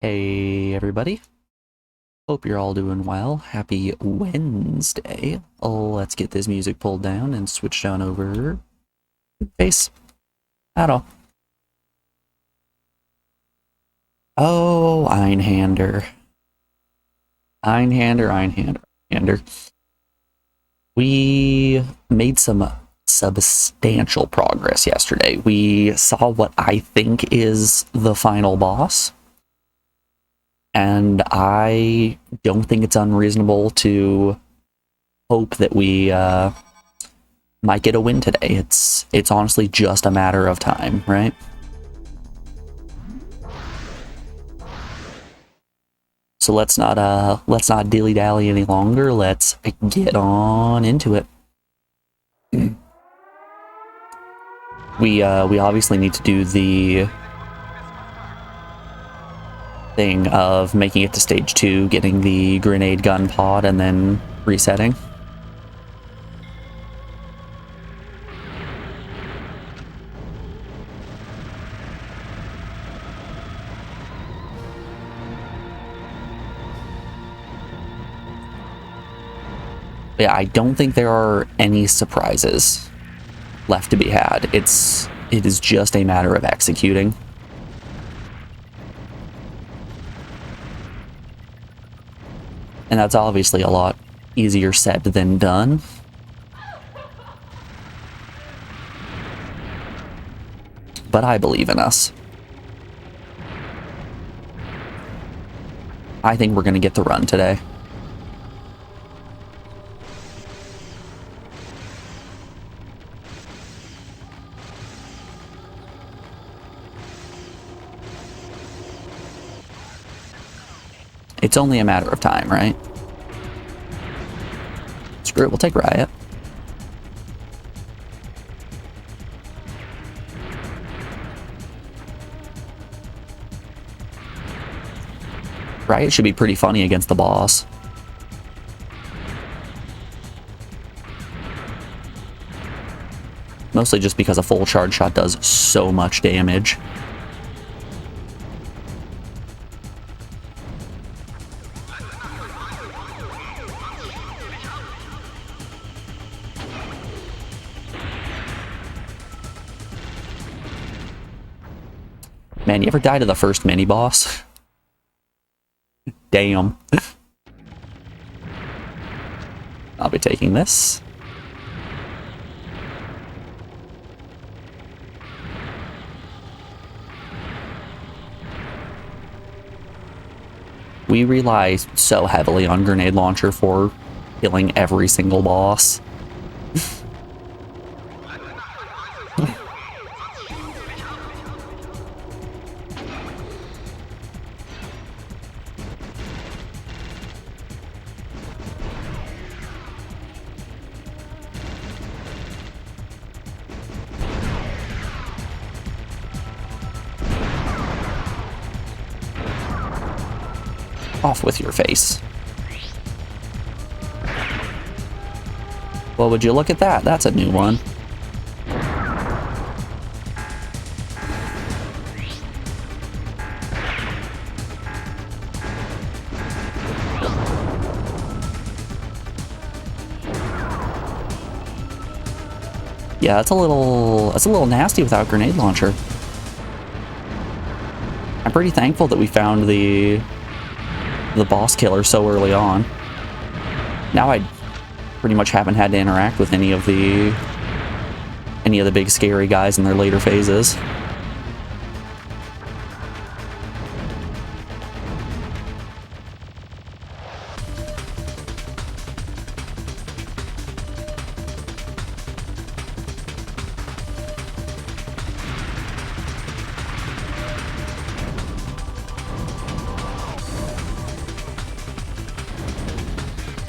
Hey everybody, hope you're all doing well. Happy Wednesday. Let's get this music pulled down and switch on over. Face. At all. Oh, Einhänder. Einhänder. We made some substantial progress yesterday. We saw what I think is the final boss. And I don't think it's unreasonable to hope that we might get a win today. It's honestly just a matter of time, right? So let's not dilly-dally any longer. Let's get on into it. We obviously need to do the thing of making it to stage 2, getting the grenade gun pod, and then resetting. But yeah, I don't think there are any surprises left to be had. It is just a matter of executing. And that's obviously a lot easier said than done. But I believe in us. I think we're going to get the run today. It's only a matter of time, right? Screw it, we'll take Riot. Riot should be pretty funny against the boss. Mostly just because a full charge shot does so much damage. Man, you ever die to the first mini-boss? Damn. I'll be taking this. We rely so heavily on grenade launcher for killing every single boss. Off with your face. Well, would you look at that? That's a new one. Yeah, that's a little nasty without grenade launcher. I'm pretty thankful that we found the boss killer so early on. Now I pretty much haven't had to interact with any of the big scary guys in their later phases.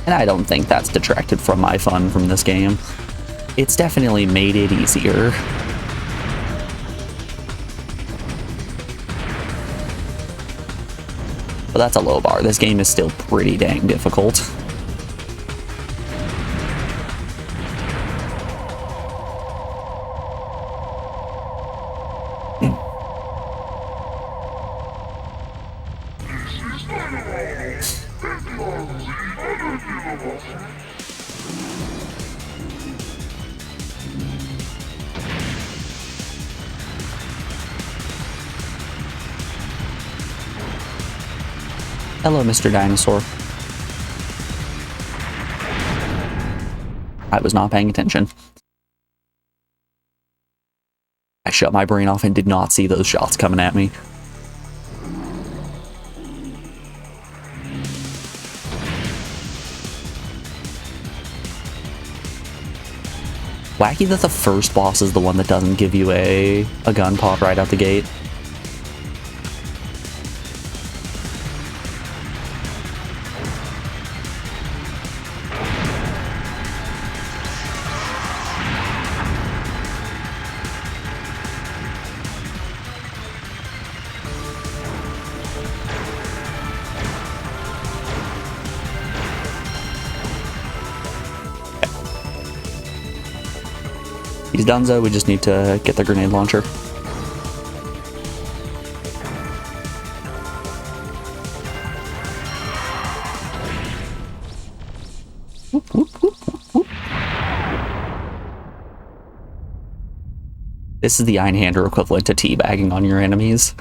And I don't think that's detracted from my fun from this game. It's definitely made it easier. But that's a low bar. This game is still pretty dang difficult. Hello, Mr. Dinosaur. I was not paying attention. I shut my brain off and did not see those shots coming at me. Wacky that the first boss is the one that doesn't give you a gun pod right out the gate. He's done, so we just need to get the grenade launcher. Whoop, whoop, whoop, whoop, whoop. This is the Einhänder equivalent to teabagging on your enemies.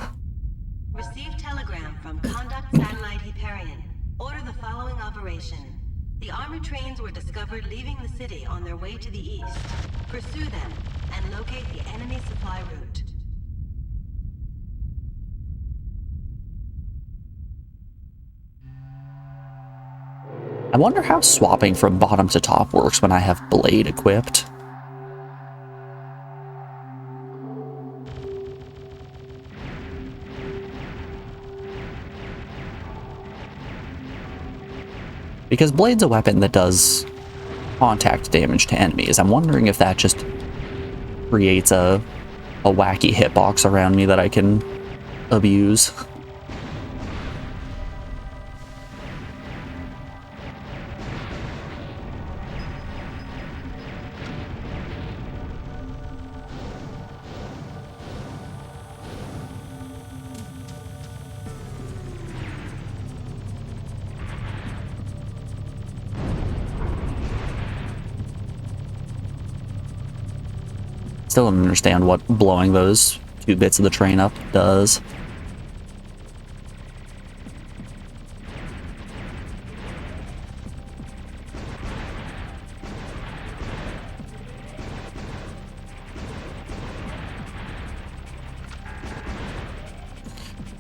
Received telegram from Conduct Satellite Hyperion. Order the following operation. The armored trains were discovered leaving the city on their way to the east. Pursue them and locate the enemy supply route. I wonder how swapping from bottom to top works when I have Blade equipped. Because Blade's a weapon that does contact damage to enemies. I'm wondering if that just creates a wacky hitbox around me that I can abuse. Still don't understand what blowing those 2 bits of the train up does.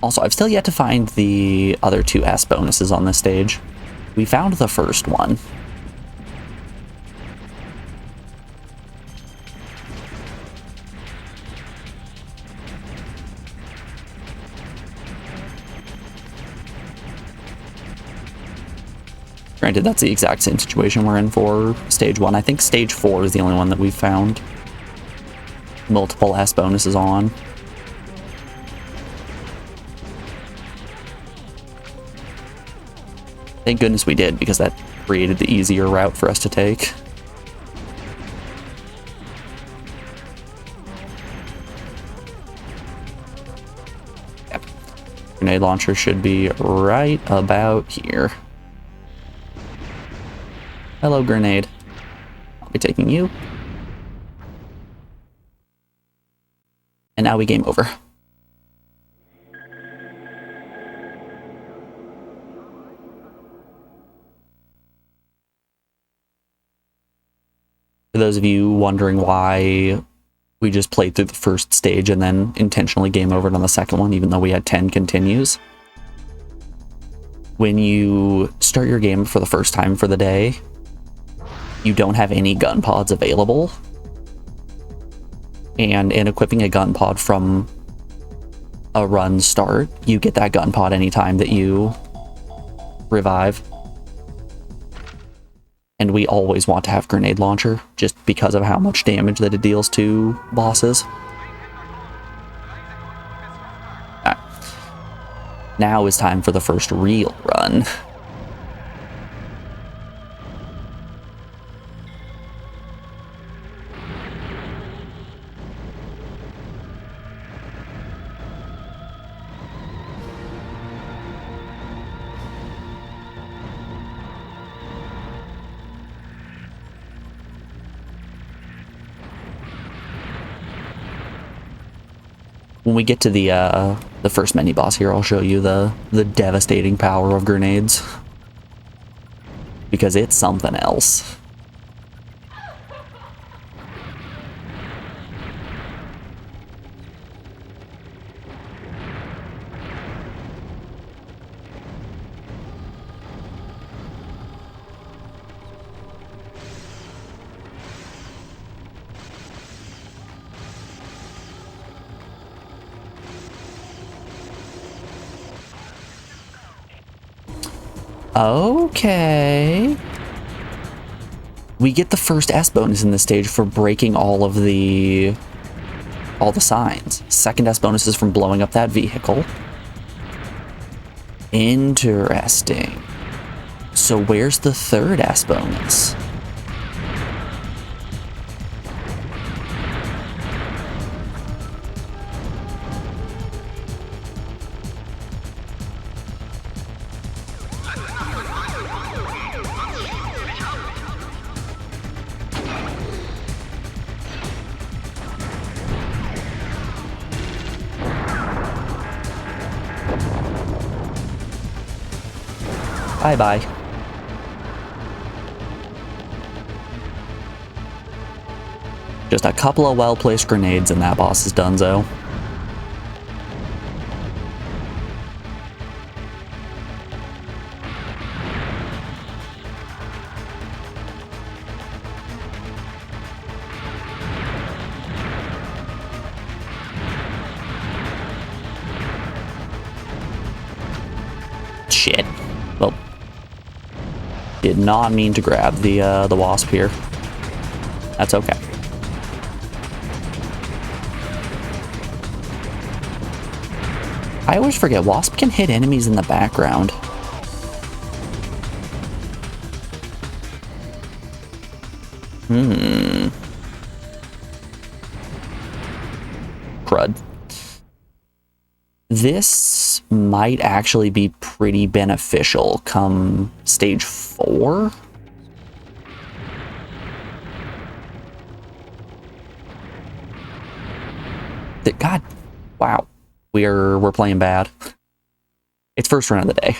Also, I've still yet to find the other 2 S bonuses on this stage. We found the first one. Granted, that's the exact same situation we're in for stage 1. I think stage 4 is the only one that we've found multiple S bonuses on. Thank goodness we did, because that created the easier route for us to take. Yep. Grenade launcher should be right about here. Hello, grenade. I'll be taking you. And now we game over. For those of you wondering why we just played through the first stage and then intentionally game overed on the second one, even though we had 10 continues. When you start your game for the first time for the day, you don't have any gun pods available. And in equipping a gun pod from a run start, you get that gun pod anytime that you revive. And we always want to have grenade launcher, just because of how much damage that it deals to bosses. Alright. Now is time for the first real run. When we get to the The first mini-boss here, I'll show you the devastating power of grenades. Because it's something else. Okay. We get the first S bonus in this stage for breaking all the signs. Second S bonus is from blowing up that vehicle. Interesting. So where's the third S bonus? Bye-bye. Just a couple of well-placed grenades and that boss is donezo. Shit. Well, did not mean to grab the wasp here. That's okay. I always forget wasp can hit enemies in the background. Crud. This might actually be pretty beneficial come stage 4. God, wow. We're playing bad. It's first run of the day.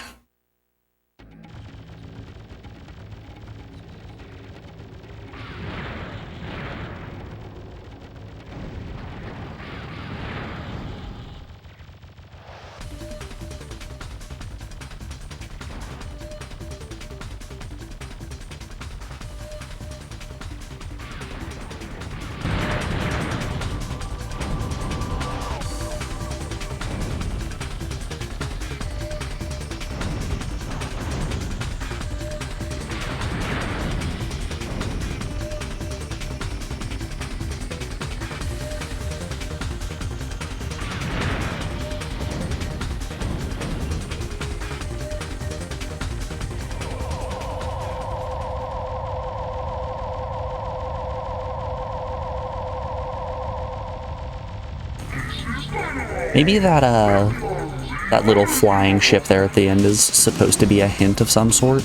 Maybe that little flying ship there at the end is supposed to be a hint of some sort.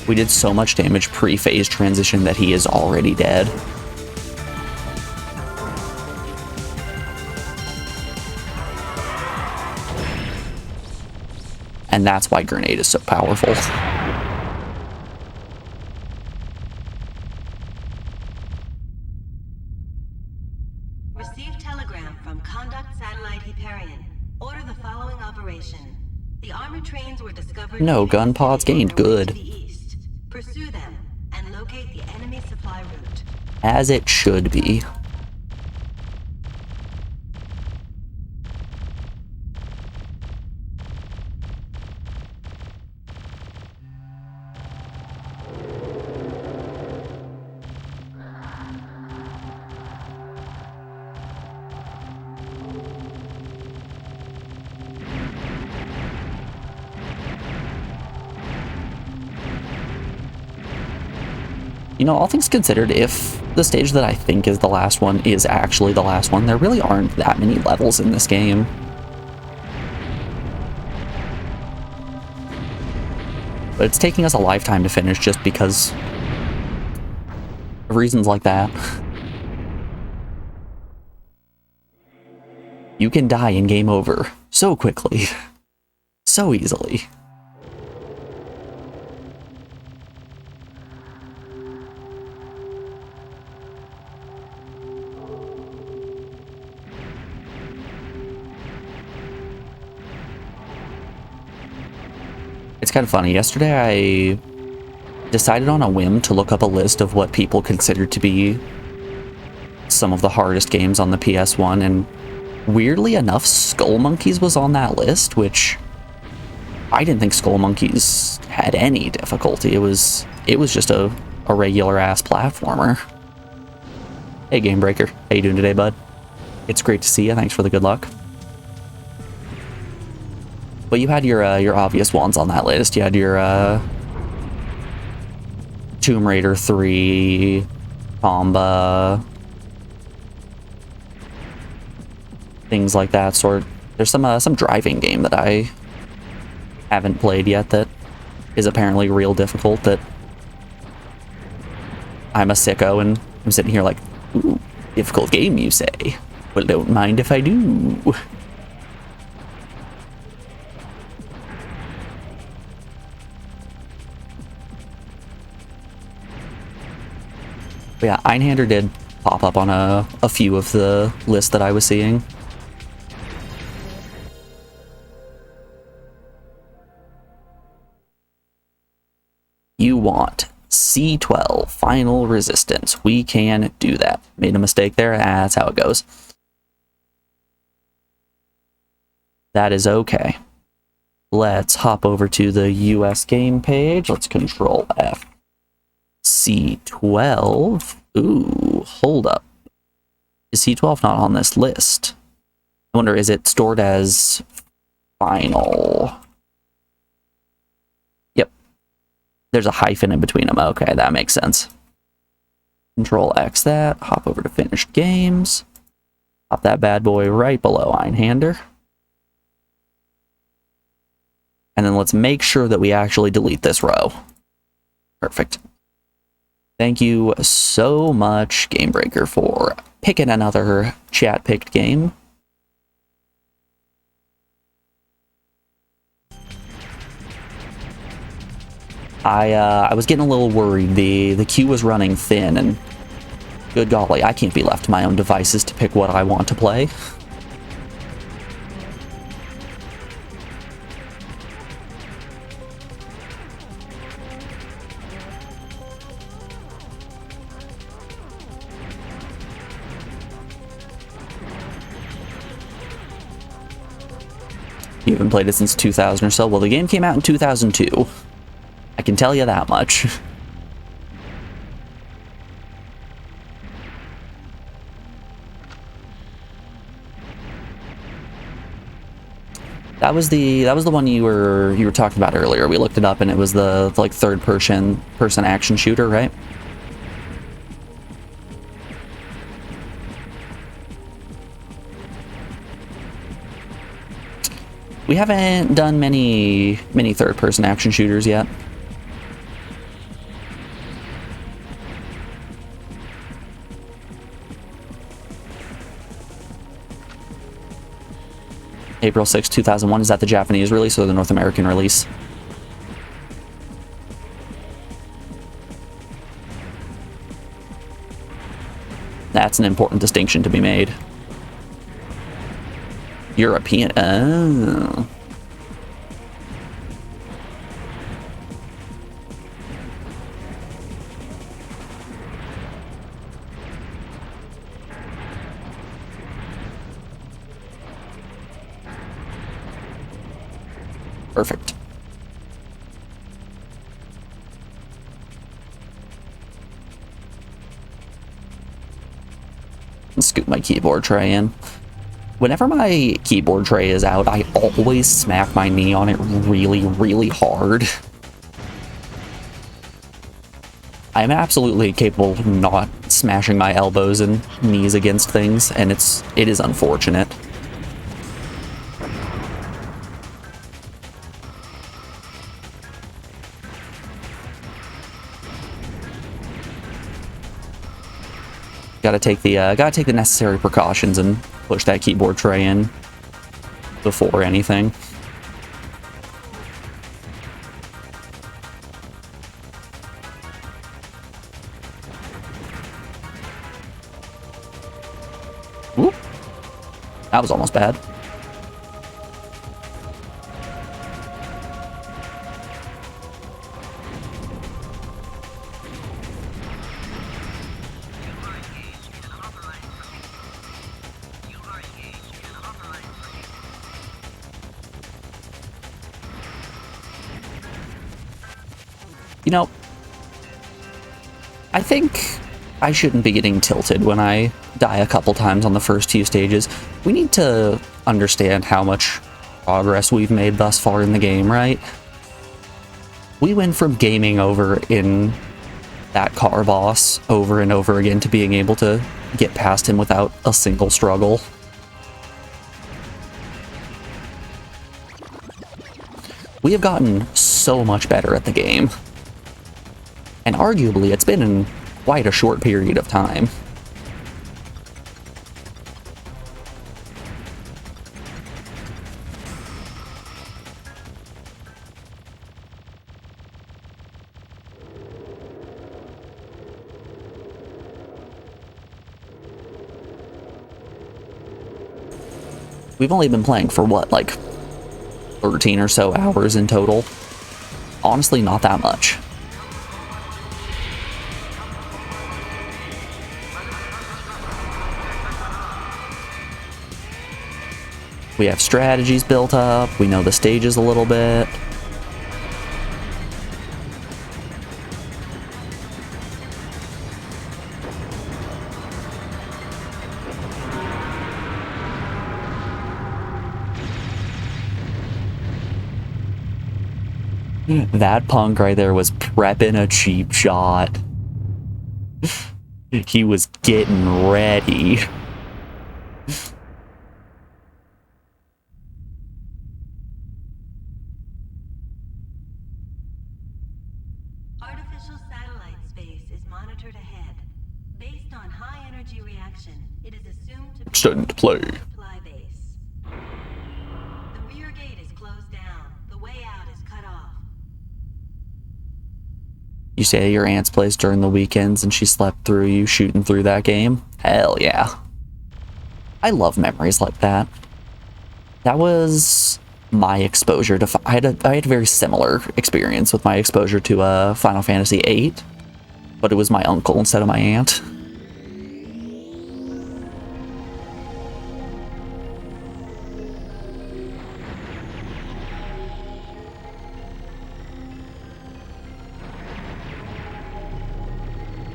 We did so much damage pre-phase transition that he is already dead. And that's why grenade is so powerful. Received telegram from Conduct Satellite Hyperion. Order the following operation. The armored trains were discovered. No, gun pods gained. Good. Pursue them and locate the enemy supply route. As it should be. You know, all things considered, if the stage that I think is the last one is actually the last one, there really aren't that many levels in this game. But it's taking us a lifetime to finish just because of reasons like that. You can die in game over so quickly, so easily. It's kind of funny. Yesterday I decided on a whim to look up a list of what people consider to be some of the hardest games on the PS1, and weirdly enough, Skull Monkeys was on that list, which I didn't think Skull Monkeys had any difficulty. It was just a regular ass platformer. Hey Game Breaker, how you doing today, bud? It's great to see you. Thanks for the good luck. But you had your obvious ones on that list. You had your Tomb Raider 3, Tomba, things like that sort. There's some driving game that I haven't played yet that is apparently real difficult, that I'm a sicko and I'm sitting here like, ooh, difficult game you say? Well, don't mind if I do. But yeah, Einhänder did pop up on a few of the lists that I was seeing. You want C12, Final Resistance. We can do that. Made a mistake there. That's how it goes. That is okay. Let's hop over to the US game page. Let's Control F. C12. Ooh, hold up. Is C12 not on this list? I wonder, is it stored as final? Yep. There's a hyphen in between them. Okay, that makes sense. Control X that. Hop over to finished games. Pop that bad boy right below Einhänder. And then let's make sure that we actually delete this row. Perfect. Thank you so much, Game Breaker, for picking another chat-picked game. I was getting a little worried. The queue was running thin, and good golly, I can't be left to my own devices to pick what I want to play. You haven't played it since 2000 or so. Well, the game came out in 2002. I can tell you that much. That was the one you were talking about earlier. We looked it up and it was the like third person action shooter, right? We haven't done many third-person action shooters yet. April 6, 2001, is that the Japanese release or the North American release? That's an important distinction to be made. European. Oh. Perfect. Let's scoop my keyboard tray in. Whenever my keyboard tray is out, I always smack my knee on it really, really hard. I'm absolutely capable of not smashing my elbows and knees against things, and it is unfortunate. Gotta take the necessary precautions and push that keyboard tray in before anything. Whoop. That was almost bad. You know, I think I shouldn't be getting tilted when I die a couple times on the first 2 stages. We need to understand how much progress we've made thus far in the game, right? We went from gaming over in that car boss over and over again to being able to get past him without a single struggle. We have gotten so much better at the game. And arguably, it's been in quite a short period of time. We've only been playing for what, like 13 or so hours in total? Honestly, not that much. We have strategies built up, we know the stages a little bit. That punk right there was prepping a cheap shot. He was getting ready. Artificial satellite space is monitored ahead. Based on high energy reaction, it is assumed to be Starting to play. supply base. The rear gate is closed down. The way out is cut off. You say your aunt's place during the weekends and she slept through you shooting through that game? Hell yeah. I love memories like that. That was my exposure to... I had a very similar experience with my exposure to Final Fantasy VIII, but it was my uncle instead of my aunt.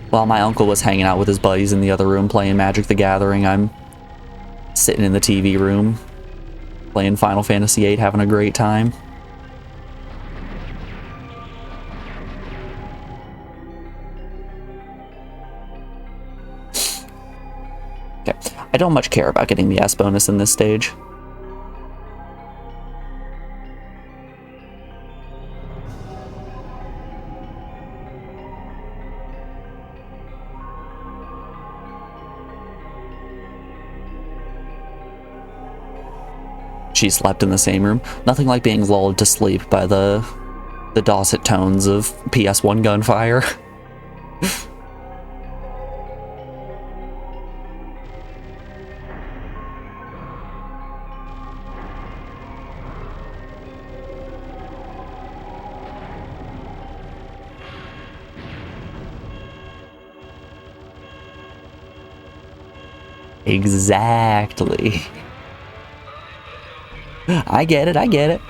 While my uncle was hanging out with his buddies in the other room playing Magic the Gathering, I'm sitting in the TV room playing Final Fantasy VIII, having a great time. Okay, I don't much care about getting the S bonus in this stage. She slept in the same room. Nothing like being lulled to sleep by the dulcet tones of ps1 gunfire. Exactly. I get it, I get it.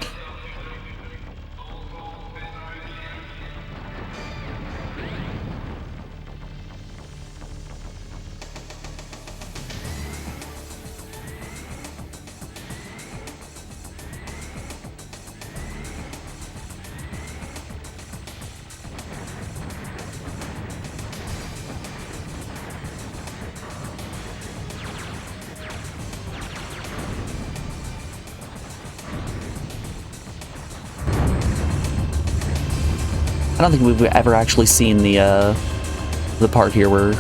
I don't think we've ever actually seen the part here where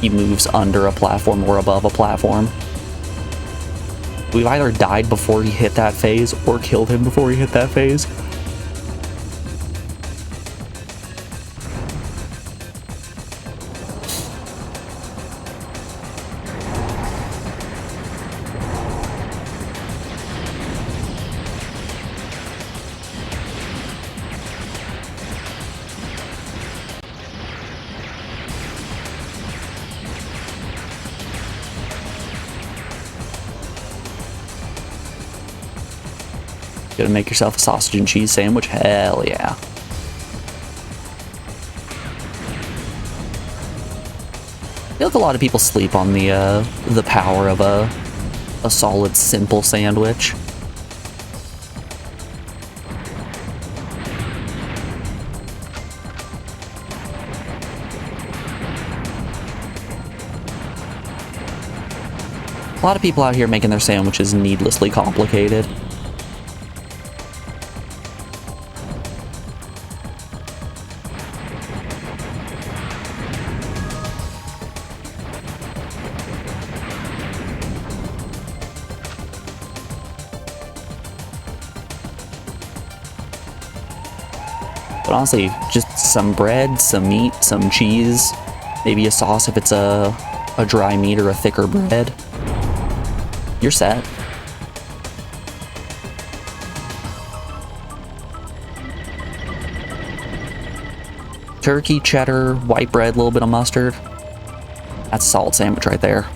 he moves under a platform or above a platform. We've either died before he hit that phase or killed him before he hit that phase. Gonna make yourself a sausage and cheese sandwich? Hell yeah. I feel like a lot of people sleep on the power of a solid, simple sandwich. A lot of people out here making their sandwiches needlessly complicated. But honestly, just some bread, some meat, some cheese, maybe a sauce if it's a dry meat or a thicker bread. You're set. Turkey, cheddar, white bread, a little bit of mustard. That's a solid sandwich right there.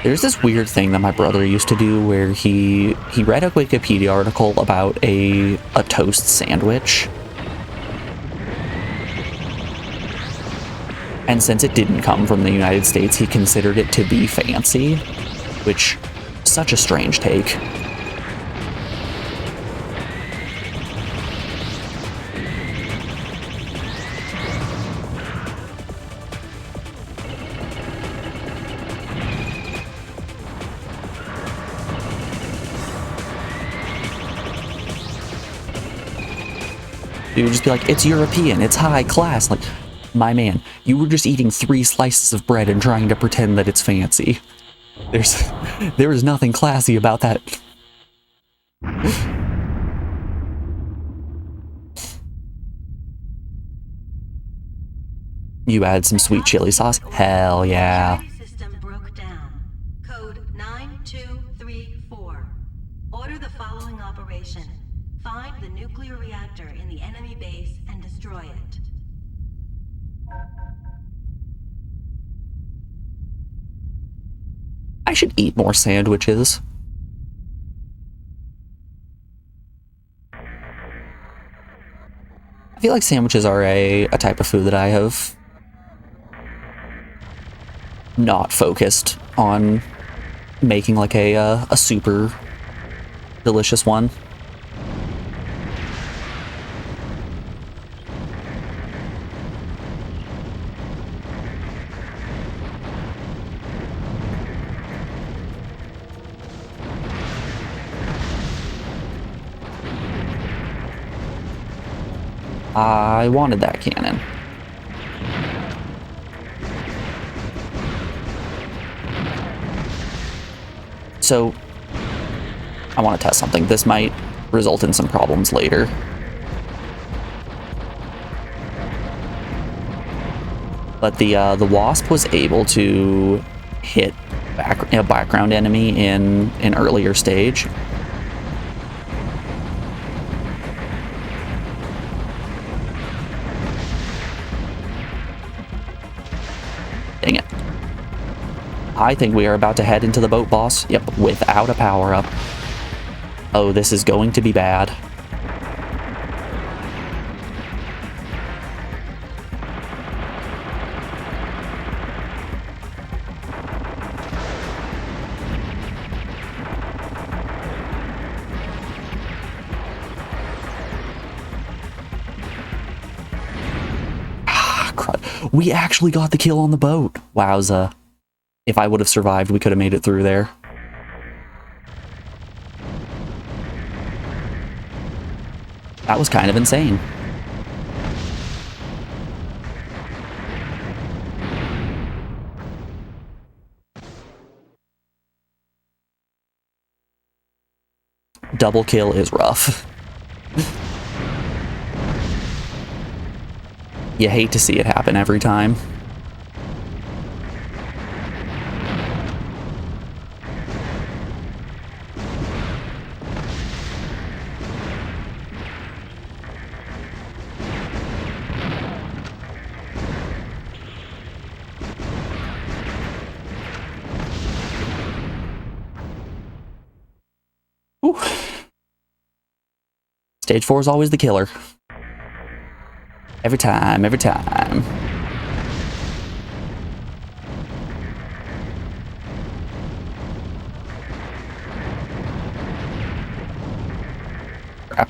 There's this weird thing that my brother used to do where he read a Wikipedia article about a toast sandwich. And since it didn't come from the United States, he considered it to be fancy, which, such a strange take. He would just be like, it's European, it's high class. Like, my man, you were just eating 3 slices of bread and trying to pretend that it's fancy. There is nothing classy about that. You add some sweet chili sauce? Hell yeah. System broke down. Code 9234. Order the following operation. Find the nuclear reactor in the enemy base and destroy it. I should eat more sandwiches. I feel like sandwiches are a type of food that I have not focused on making like a super delicious one. I wanted that cannon. So, I want to test something. This might result in some problems later. But the Wasp was able to hit a background enemy in an earlier stage. Dang it. I think we are about to head into the boat boss. Yep, without a power-up. Oh, this is going to be bad. crud. We actually got the kill on the boat. Wowza. If I would have survived, we could have made it through there. That was kind of insane. Double kill is rough. You hate to see it happen every time. Ooh. Stage 4 is always the killer. Every time, every time. Crap.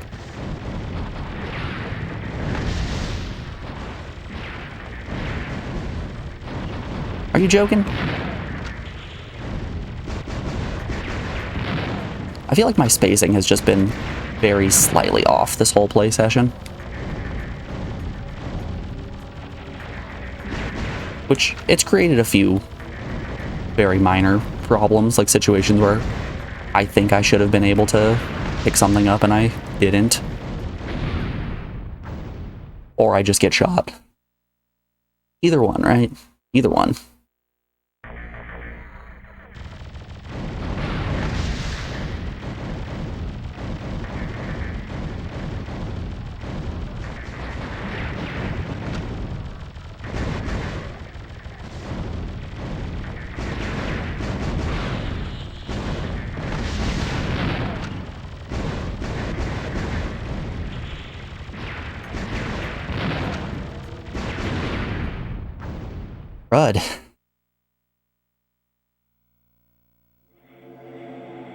Are you joking? I feel like my spacing has just been very slightly off this whole play session. Which, it's created a few very minor problems, like situations where I think I should have been able to pick something up and I didn't. Or I just get shot. Either one, right? Either one. Crud.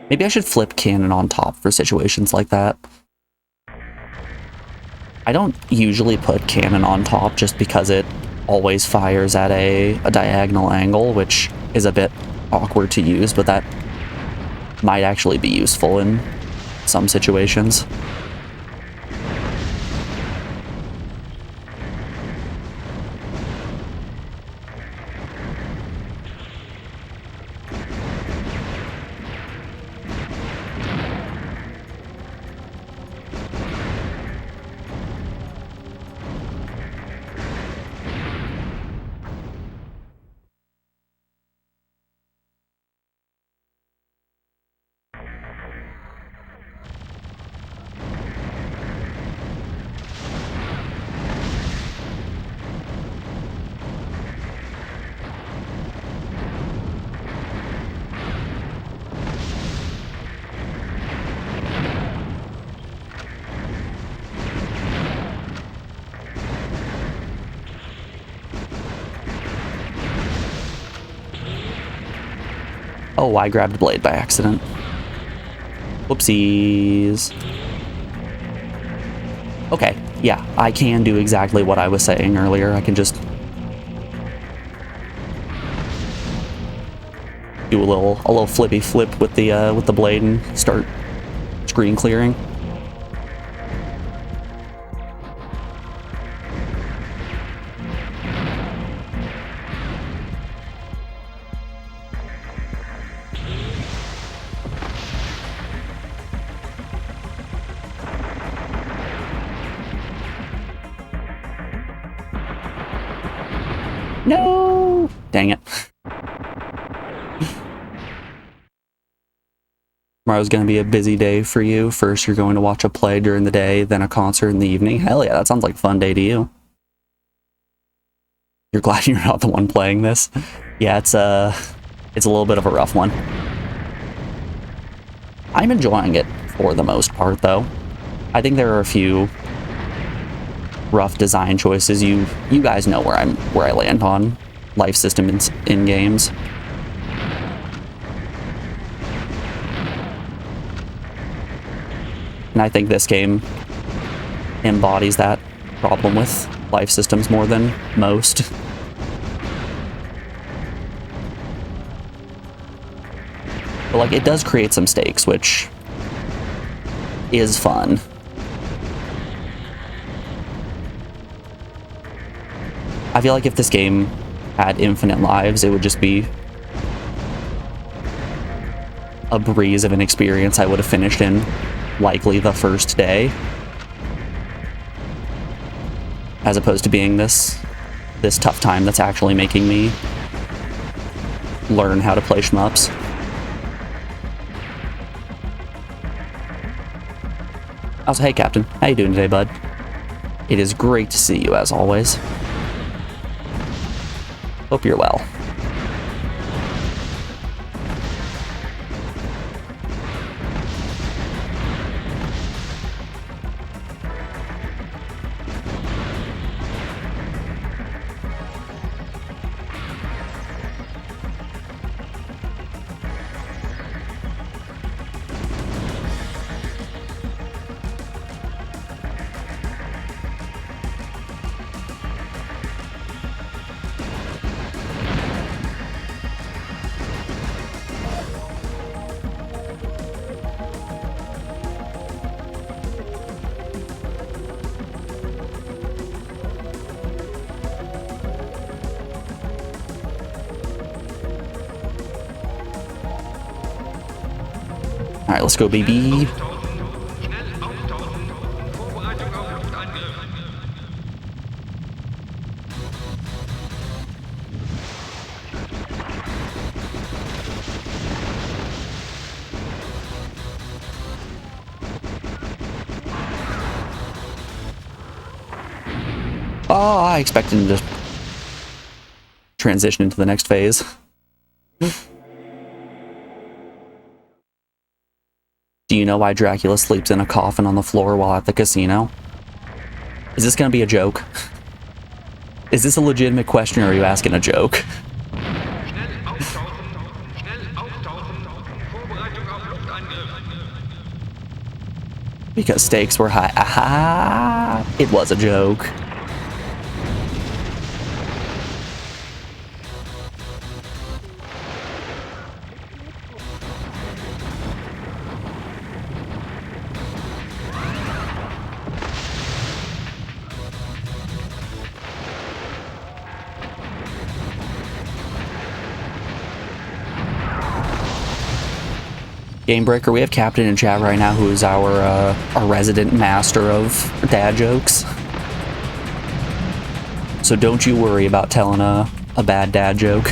Maybe I should flip cannon on top for situations like that. I don't usually put cannon on top just because it always fires at a diagonal angle, which is a bit awkward to use, but that might actually be useful in some situations. Oh, I grabbed a blade by accident. Whoopsies. Okay, yeah, I can do exactly what I was saying earlier. I can just do a little flippy flip with the blade and start screen clearing. No! Dang it. Tomorrow's gonna be a busy day for you. First, you're going to watch a play during the day, then a concert in the evening. Hell yeah, that sounds like a fun day to you. You're glad you're not the one playing this? Yeah, it's a little bit of a rough one. I'm enjoying it for the most part, though. I think there are a few rough design choices. You guys know where I land on life system in games. And I think this game embodies that problem with life systems more than most. But, like, it does create some stakes, which is fun. I feel like if this game had infinite lives, it would just be a breeze of an experience I would have finished in likely the first day, as opposed to being this tough time that's actually making me learn how to play shmups. Also, hey Captain, how you doing today, bud? It is great to see you as always. Hope you're well. Alright, let's go, baby. Oh, I expected him to just transition into the next phase. Do you know why Dracula sleeps in a coffin on the floor while at the casino? Is this gonna be a joke? Is this a legitimate question, or are you asking a joke? Because stakes were high. Aha! It was a joke. Game Breaker, we have Captain in chat right now, who is our resident master of dad jokes. So don't you worry about telling a bad dad joke.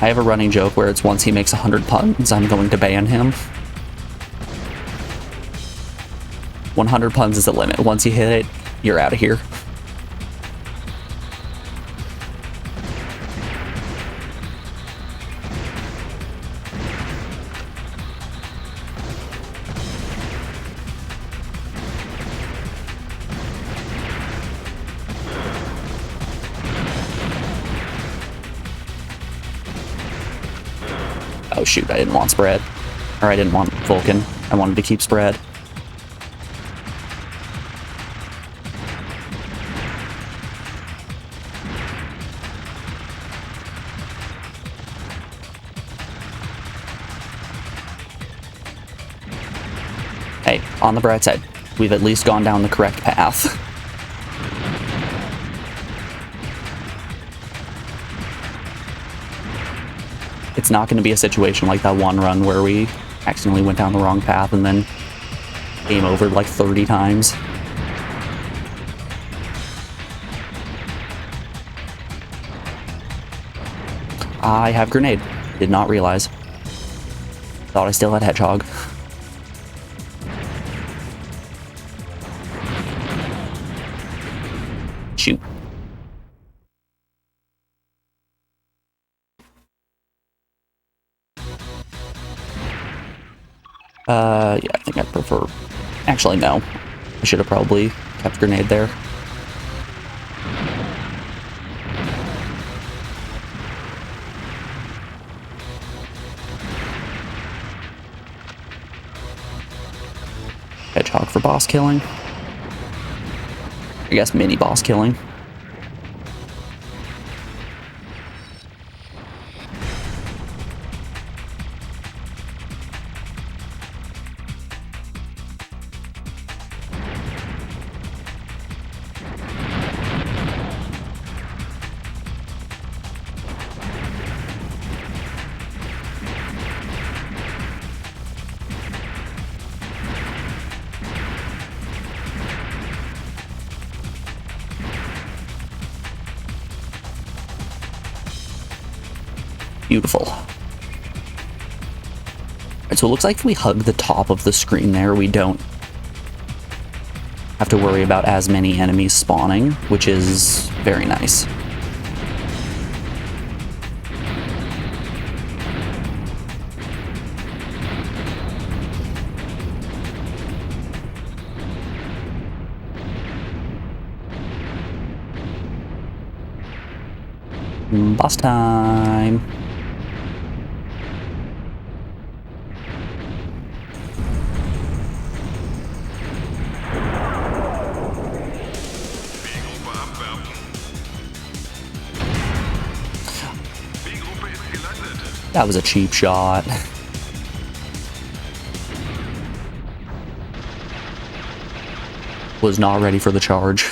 I have a running joke where it's once he makes 100 puns, I'm going to ban him. 100 puns is the limit. Once you hit it, you're out of here. Oh shoot, I didn't want spread. Or I didn't want Vulcan. I wanted to keep spread. Hey, on the bright side, we've at least gone down the correct path. It's not going to be a situation like that one run where we accidentally went down the wrong path and then game over like 30 times. I have grenade. Did not realize. Thought I still had hedgehog. Shoot. Yeah, I think I'd prefer... Actually, no. I should have probably kept grenade there. Hedgehog for boss killing. I guess mini boss killing. Beautiful. Alright, so it looks like if we hug the top of the screen there, we don't have to worry about as many enemies spawning, which is very nice. Boss time. That was a cheap shot. Was not ready for the charge.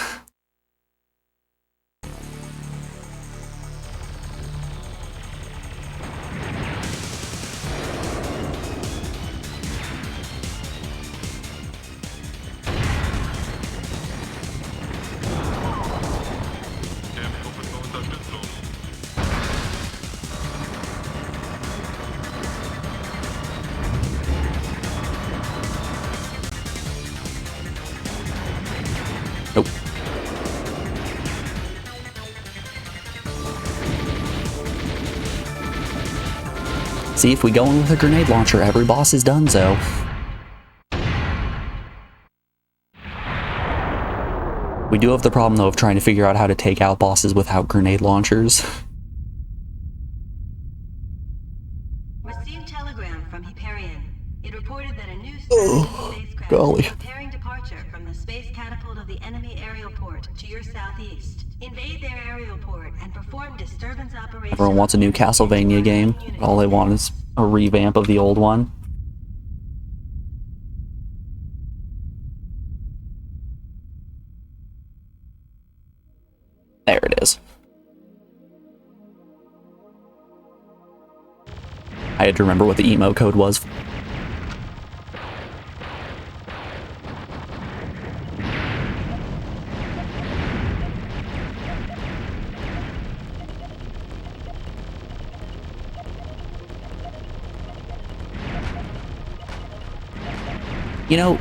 Nope. See, if we go in with a grenade launcher, every boss is done, so. We do have the problem, though, of trying to figure out how to take out bosses without grenade launchers. Received telegram from Hyperion. It reported that a new spacecraft golly. is preparing departure from the space catapult of the enemy aerial port to your southeast. Invade their aerial port and perform disturbance operations. Everyone wants a new Castlevania game. All they want is a revamp of the old one. There it is. I had to remember what the emo code was. You know,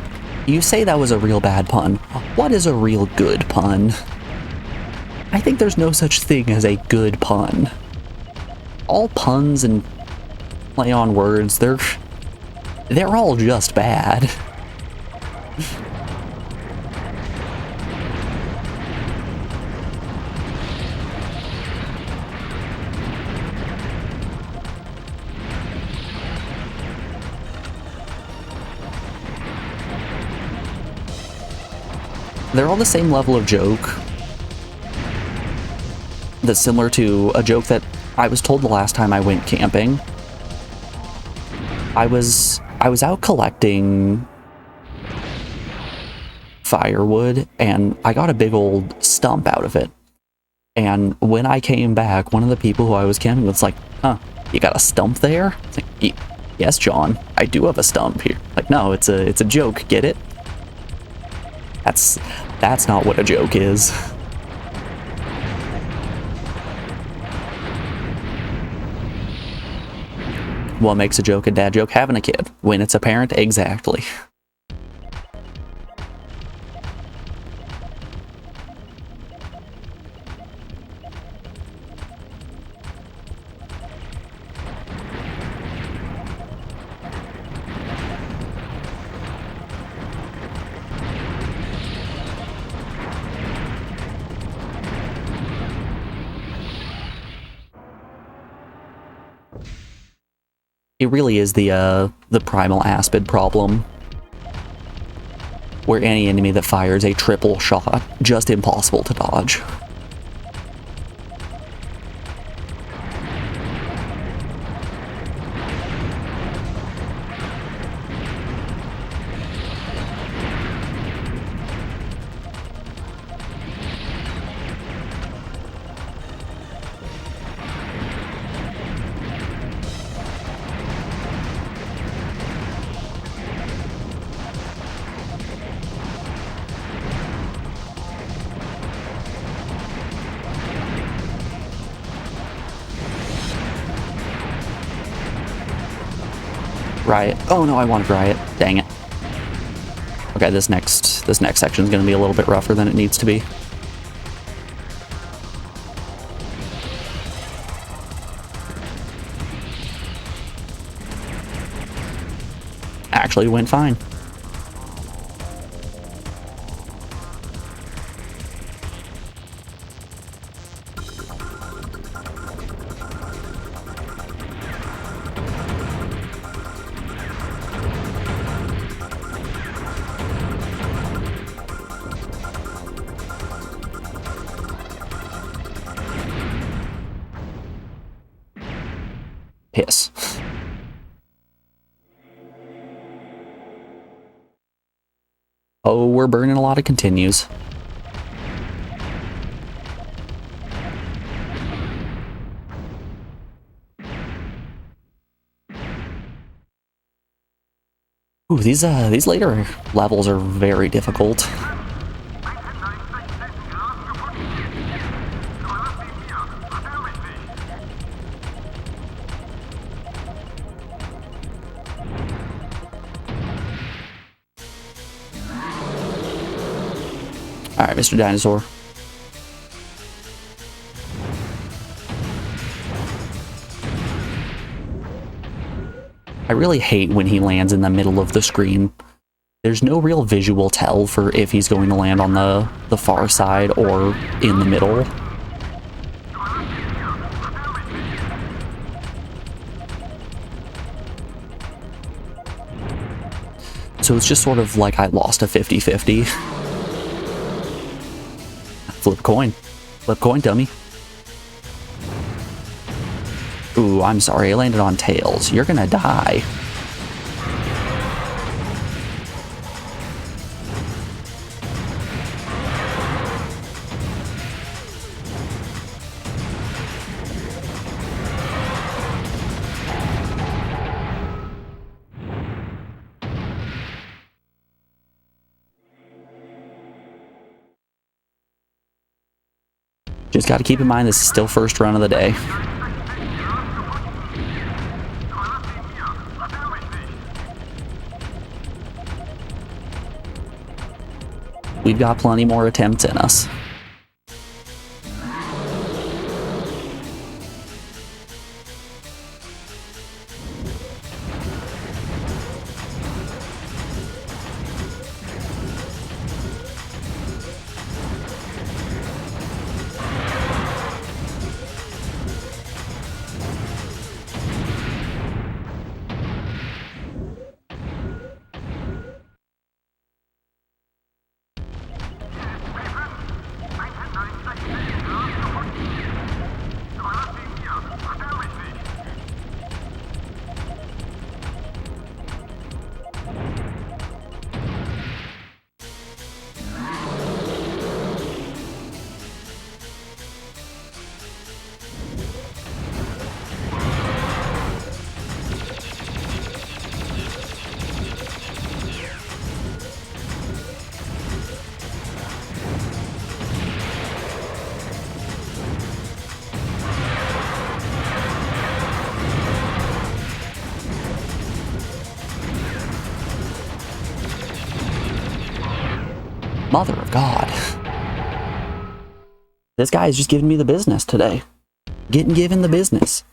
you say that was a real bad pun. What is a real good pun? I think there's no such thing as a good pun. All puns and play on words, they're all just bad. They're all the same level of joke. That's similar to a joke that I was told the last time I went camping. I was out collecting firewood and I got a big old stump out of it. And when I came back, one of the people who I was camping with was like, "Huh, you got a stump there?" It's like, "Yes, John, I do have a stump here." Like, no, it's a joke, get it? That's not what a joke is. What makes a joke a dad joke? Having a kid. When it's apparent, exactly. It really is the primal aspid problem, where any enemy that fires a triple shot, just impossible to dodge. Riot. Oh no, I wanted Riot. Dang it. Okay, this next section is going to be a little bit rougher than it needs to be. Actually went fine. Piss. Oh, we're burning a lot of continues. Ooh, these later levels are very difficult. Alright, Mr. Dinosaur. I really hate when he lands in the middle of the screen. There's no real visual tell for if he's going to land on the far side or in the middle. So it's just sort of like I lost a 50-50. Flip coin. Flip coin, dummy. Ooh, I'm sorry. I landed on tails. You're gonna die. Just got to keep in mind this is still first run of the day. We've got plenty more attempts in us. Mother of God. This guy is just giving me the business today. Getting given the business.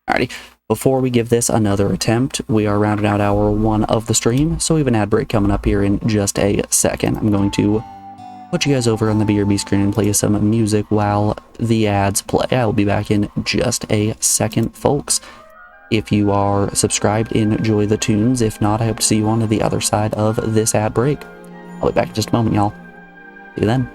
Alrighty. Before we give this another attempt, we are rounding out hour 1 of the stream, so we have an ad break coming up here in just a second. I'm going to put you guys over on the BRB screen and play you some music while the ads play. I will be back in just a second, folks. if you are subscribed, enjoy the tunes. If not, I hope to see you on the other side of this ad break. I'll be back in just a moment, y'all. See you then.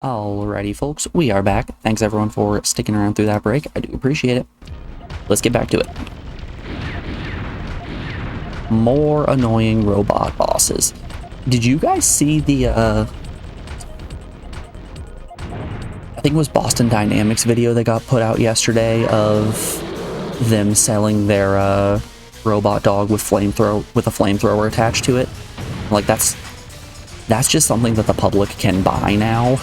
Alrighty, folks, we are back. Thanks everyone for sticking around through that break. I do appreciate it. let's get back to it. More annoying robot bosses. Did you guys see the, I think it was Boston Dynamics video that got put out yesterday of them selling their, robot dog with a flamethrower attached to it? Like, that's just something that the public can buy now.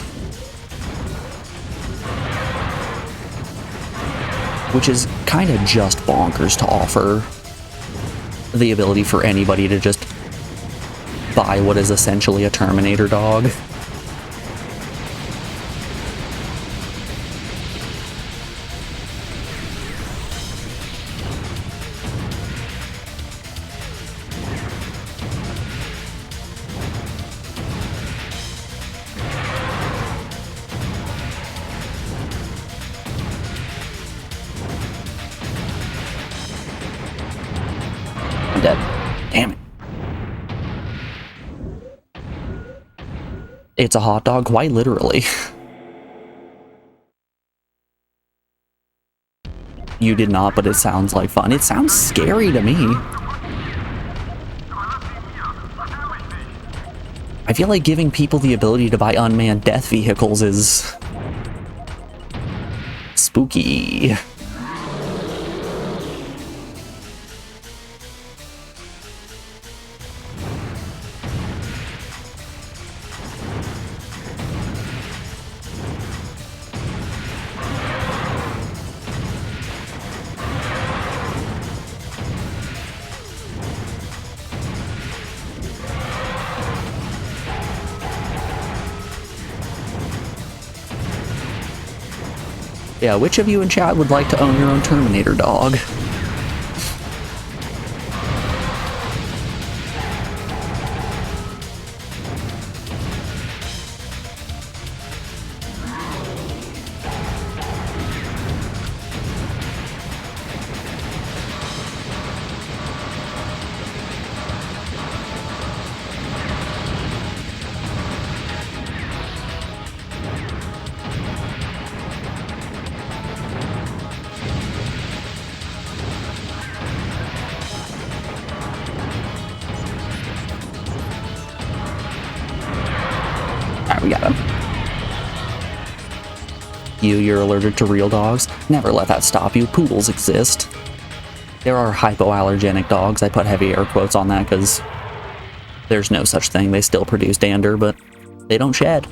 Which is kind of just bonkers to offer the ability for anybody to just buy what is essentially a Terminator dog. I'm dead. Damn it. It's a hot dog, quite literally. You did not, but it sounds like fun. It sounds scary to me. I feel like giving people the ability to buy unmanned death vehicles is spooky. Yeah, which of you in chat would like to own your own Terminator dog? We got him. You're allergic to real dogs? Never let that stop you. Poodles exist. There are hypoallergenic dogs. I put heavy air quotes on that because there's no such thing. They still produce dander, but they don't shed.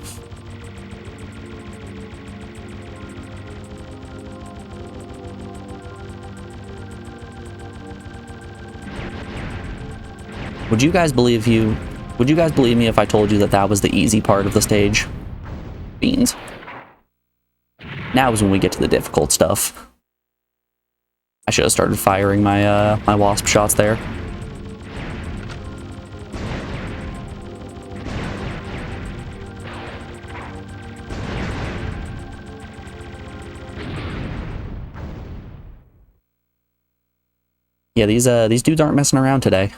Would you guys believe me if I told you that that was the easy part of the stage? Beans. Now is when we get to the difficult stuff. I should have started firing my my wasp shots there. Yeah, these dudes aren't messing around today.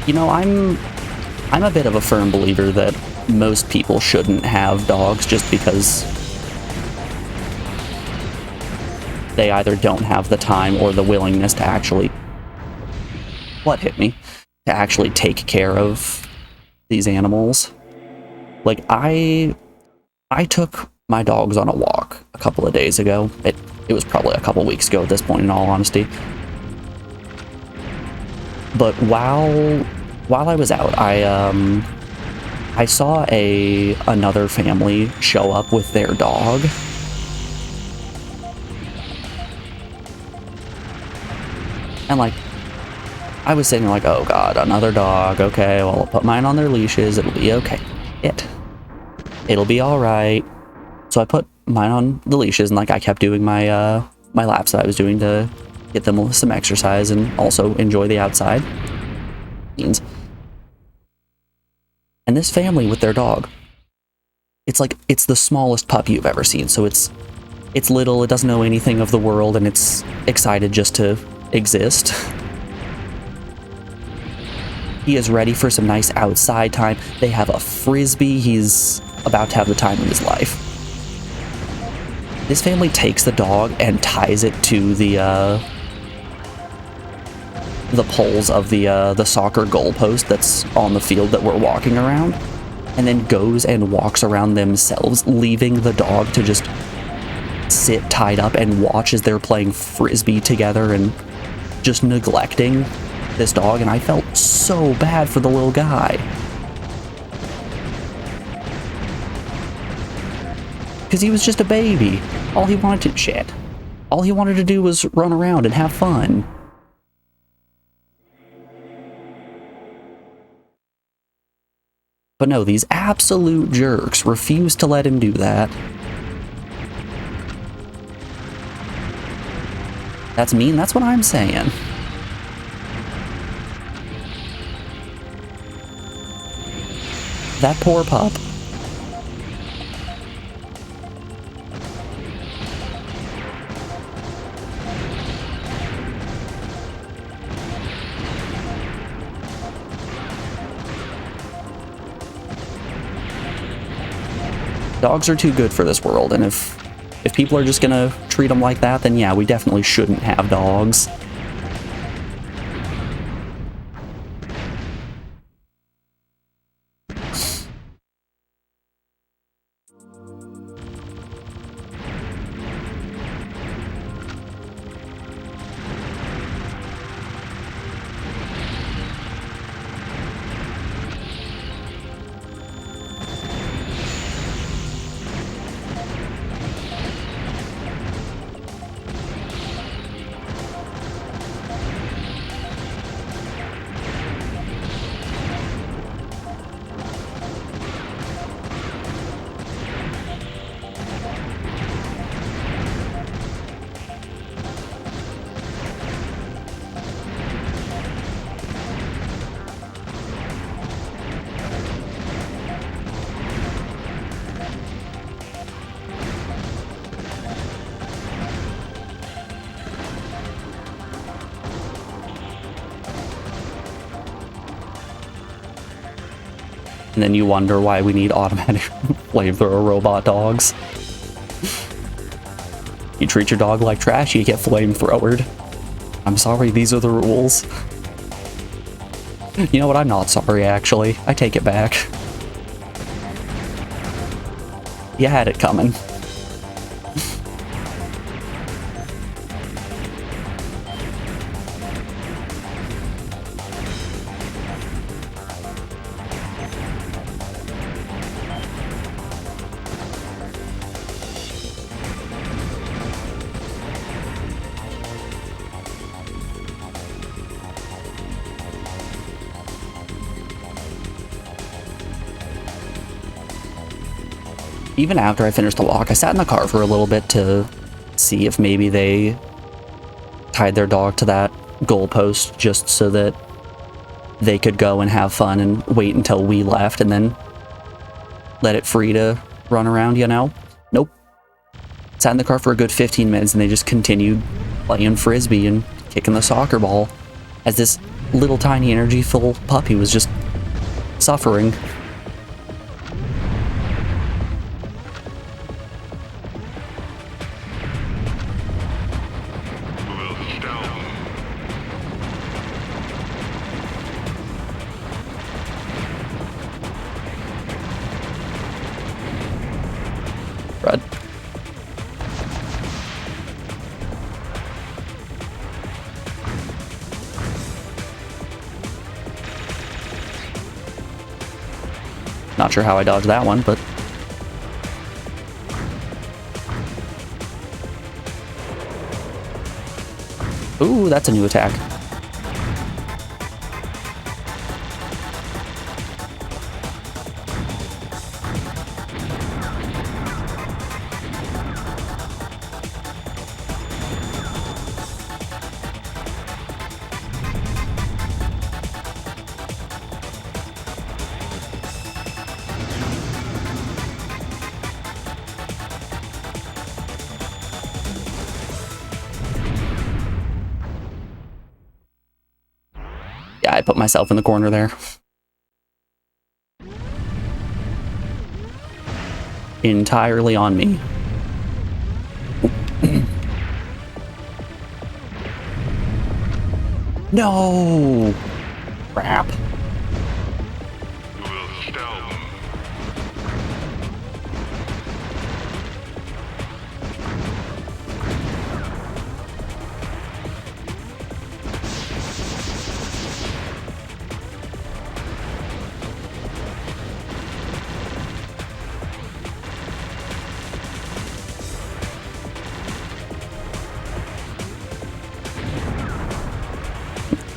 You know, I'm a bit of a firm believer that most people shouldn't have dogs just because they either don't have the time or the willingness to actually... What hit me? to actually take care of these animals. Like, I took my dogs on a walk a couple of days ago. It was probably a couple weeks ago at this point, in all honesty. But while I was out, I saw another family show up with their dog. And like, I was sitting like, oh god, another dog. Okay, well, I'll put mine on their leashes. It'll be okay. It'll be all right. So I put mine on the leashes, and like I kept doing my my laps that I was doing to get them some exercise and also enjoy the outside. And this family with their dog, it's like, it's the smallest puppy you've ever seen. So it's little, it doesn't know anything of the world, and it's excited just to exist. He is ready for some nice outside time. They have a frisbee. He's about to have the time of his life. This family takes the dog and ties it to the poles of the soccer goalpost that's on the field that we're walking around, and then goes and walks around themselves, leaving the dog to just sit tied up and watch as they're playing frisbee together and just neglecting this dog. And I felt so bad for the little guy, because he was just a baby. All he wanted to do was run around and have fun. But no, these absolute jerks refuse to let him do that. That's mean, that's what I'm saying. That poor pup. Dogs are too good for this world, and if people are just gonna treat them like that, then yeah, we definitely shouldn't have dogs. And then you wonder why we need automatic flamethrower robot dogs. You treat your dog like trash, you get flamethrowered. I'm sorry, these are the rules. You know what, I'm not sorry actually. I take it back. You had it coming. Even after I finished the walk, I sat in the car for a little bit to see if maybe they tied their dog to that goalpost just so that they could go and have fun and wait until we left and then let it free to run around, you know? Nope. Sat in the car for a good 15 minutes and they just continued playing frisbee and kicking the soccer ball as this little tiny energy-full puppy was just suffering. good. Not sure how I dodged that one, but... Ooh, that's a new attack. Yeah, I put myself in the corner there. Entirely on me. No! Crap.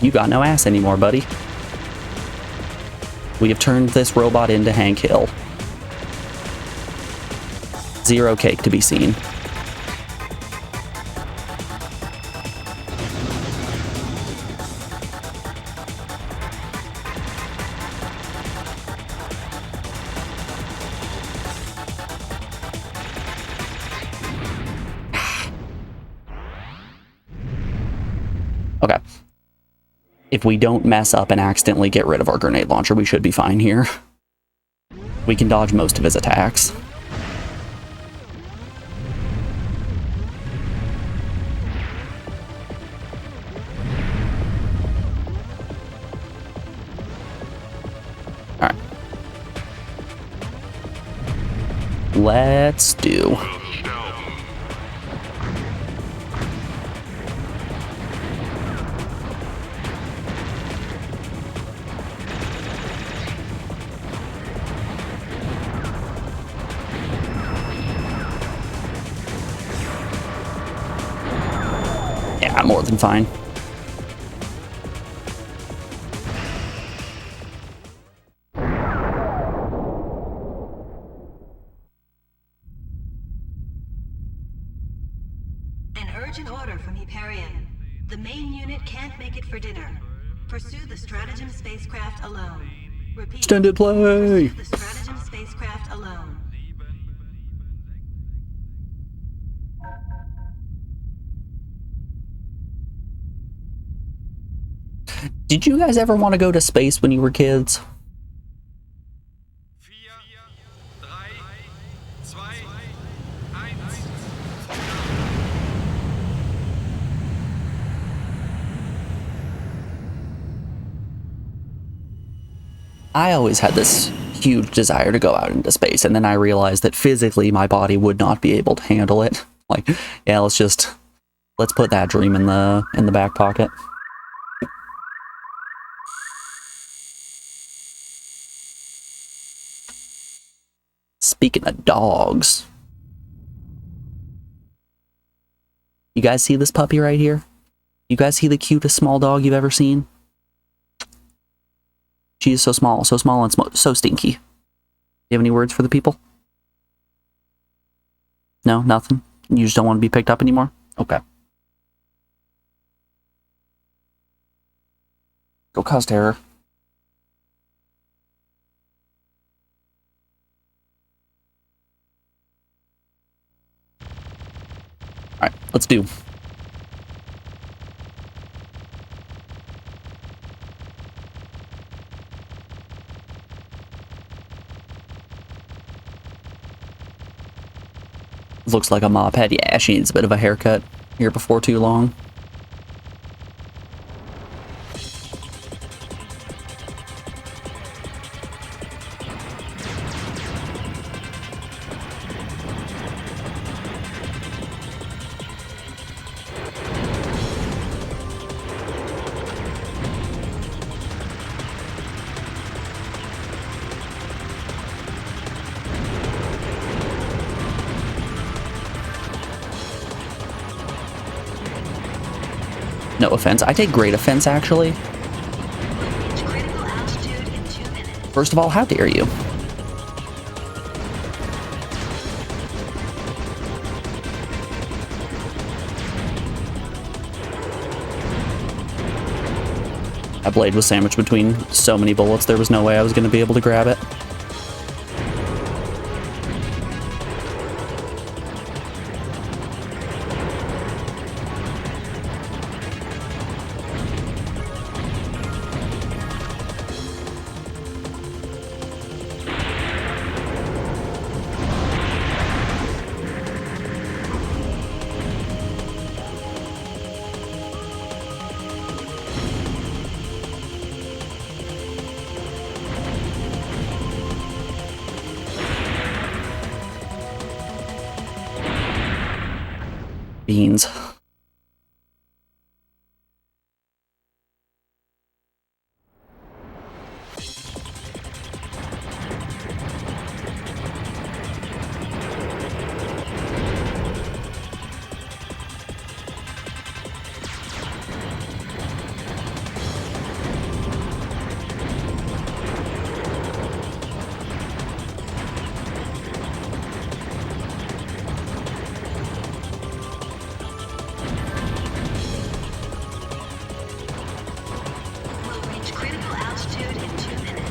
You got no ass anymore, buddy. We have turned this robot into Hank Hill. Zero cake to be seen. Okay. If we don't mess up and accidentally get rid of our grenade launcher, we should be fine here. We can dodge most of his attacks. Alright. Let's do... Yeah, more than fine. An urgent order from Hyperion. The main unit can't make it for dinner. Pursue the stratagem spacecraft alone. Repeat. Extended play! Pursue the stratagem spacecraft alone. Did you guys ever want to go to space when you were kids? I always had this huge desire to go out into space, and then I realized that physically my body would not be able to handle it. Like, yeah, let's put that dream in the back pocket. Speaking of dogs, you guys see this puppy right here? You guys see the cutest small dog you've ever seen? She is so small and so stinky. Do you have any words for the people? No, nothing? You just don't want to be picked up anymore? Okay. Go cause terror. Alright, let's do. Looks like a mop head. Yeah, she needs a bit of a haircut here before too long. No offense. I take great offense, actually. Reach critical altitude in 2 minutes. First of all, how dare you? That blade was sandwiched between so many bullets, there was no way I was going to be able to grab it. Beans. Will reach critical altitude in 2 minutes.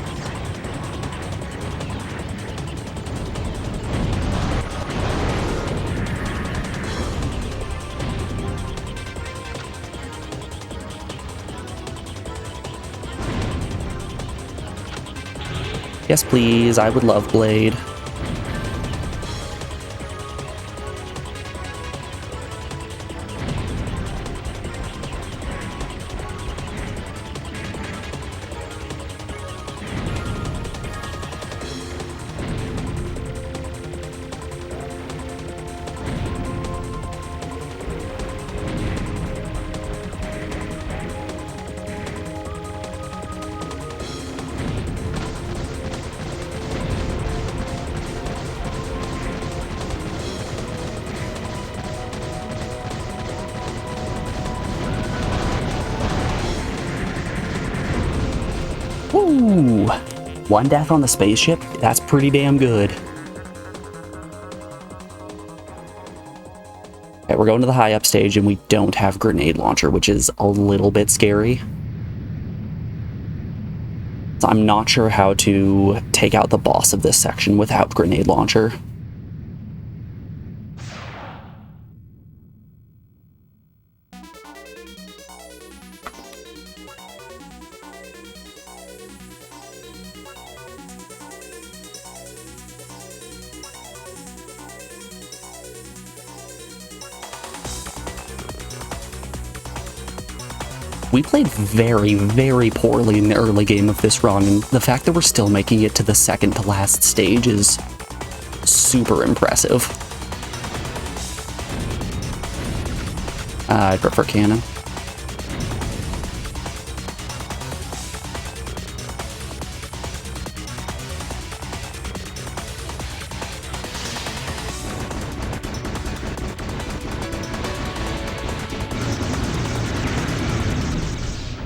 Yes, please. I would love blade. Woo! One death on the spaceship? That's pretty damn good. Okay, we're going to the high up stage and we don't have grenade launcher, which is a little bit scary. So I'm not sure how to take out the boss of this section without grenade launcher. We played very, very poorly in the early game of this run, and the fact that we're still making it to the second to last stage is super impressive. I prefer cannon.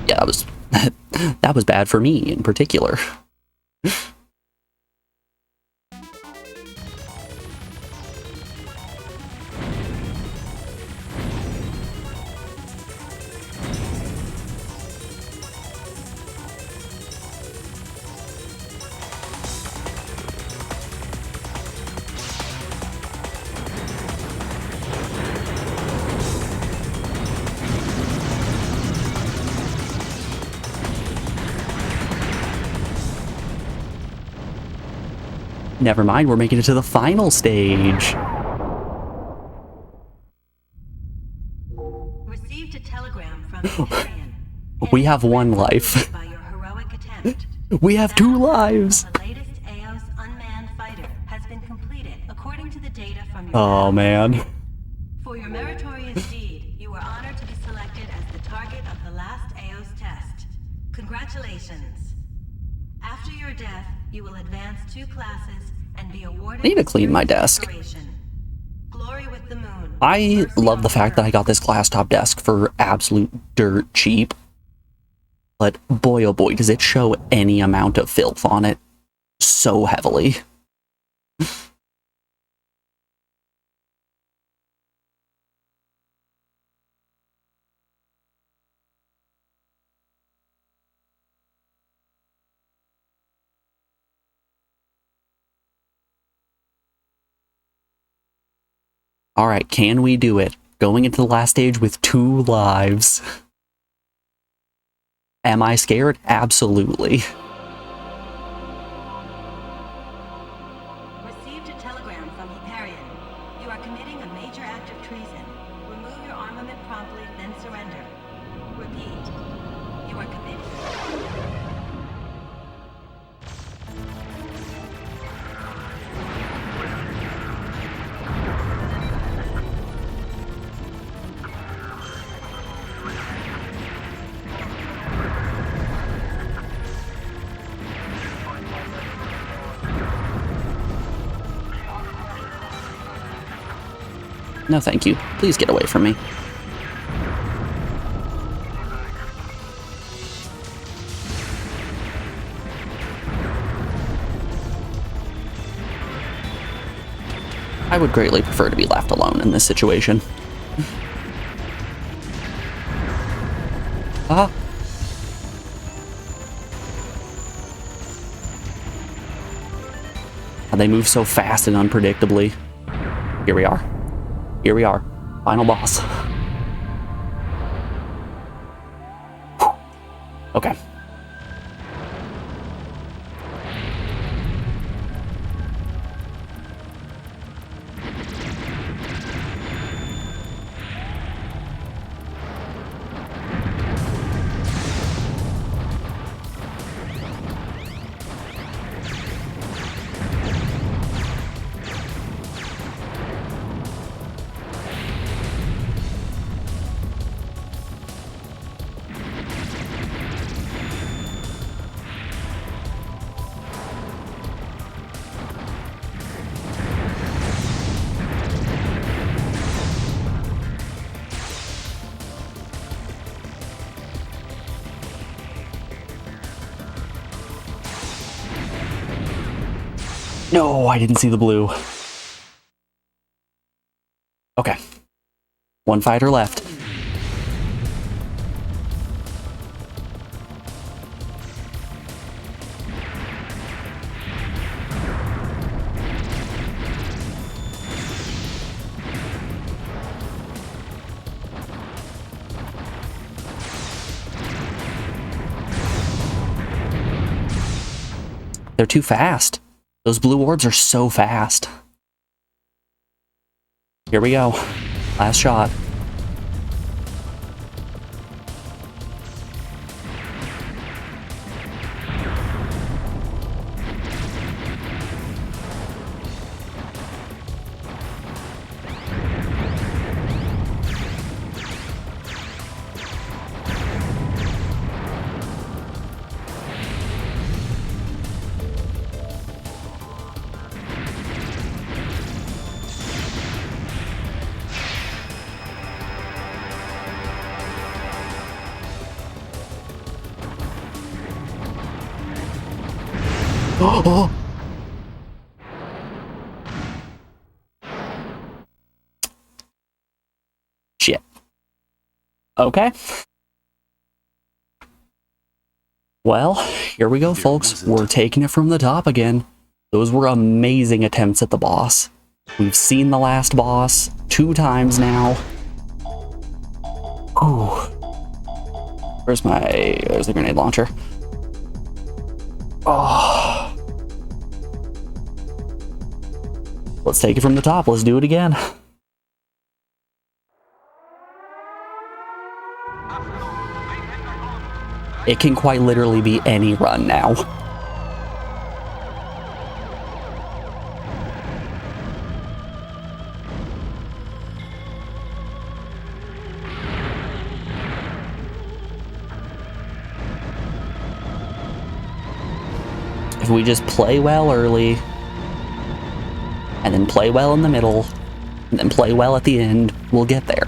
Yeah, that was bad for me in particular. Never mind, we're making it to the final stage. Received a telegram from Hyperion. We have one life. By your heroic attempt. We have 2 lives. The latest AOS unmanned fighter has been completed according to the data from your Oh man. For your meritorious deed, you were honored to be selected as the target of the last AOS test. Congratulations. After your death, you will advance 2 classes and be awarded. I need to clean my desk. Glory with the moon. I love the fact that I got this glass top desk for absolute dirt cheap. But boy oh boy, does it show any amount of filth on it so heavily. Alright, can we do it? Going into the last stage with 2 lives. Am I scared? Absolutely. Received a telegram from Hyperion. You are committing a major act of treason. Remove your armament promptly, then surrender. Repeat. You are committing... No thank you. Please get away from me. I would greatly prefer to be left alone in this situation. Ah. They move so fast and unpredictably. Here we are. Here we are. Final boss. Okay. No, I didn't see the blue. Okay. 1 fighter left. They're too fast. Those blue orbs are so fast. Here we go. Last shot. Oh! Shit. Okay. Well, here we go, folks. We're taking it from the top again. Those were amazing attempts at the boss. We've seen the last boss 2 times now. Ooh. Where's the grenade launcher? Oh. Let's take it from the top. Let's do it again. It can quite literally be any run now. If we just play well early, and then play well in the middle, and then play well at the end. We'll get there.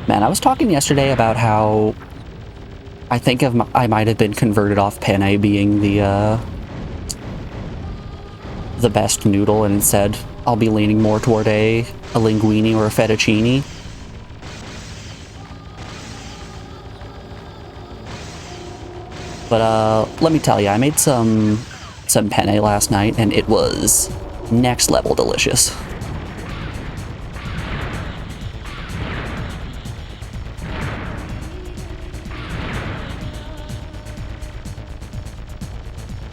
Man, I was talking yesterday about how I think I might have been converted off penne being the best noodle, and instead I'll be leaning more toward a linguine or a fettuccine. But let me tell you, I made some penne last night, and it was next level delicious.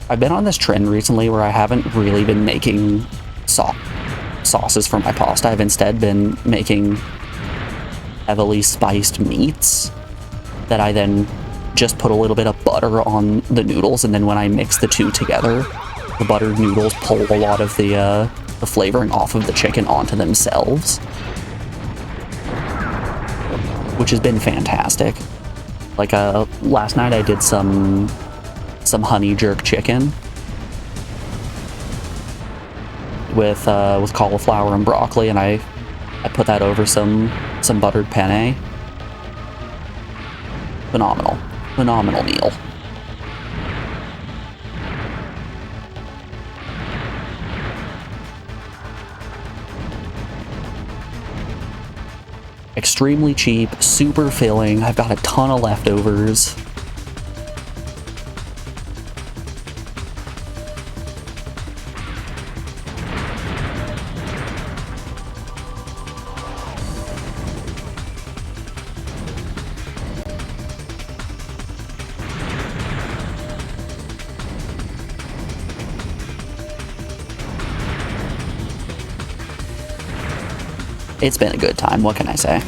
I've been on this trend recently where I haven't really been making sauces for my pasta. I've instead been making heavily spiced meats that I then just put a little bit of butter on the noodles, and then when I mix the two together, the buttered noodles pull a lot of the flavoring off of the chicken onto themselves, which has been fantastic. Like last night I did some honey jerk chicken with cauliflower and broccoli, and I put that over some buttered penne. Phenomenal meal. Extremely cheap, super filling. I've got a ton of leftovers. It's been a good time, what can I say?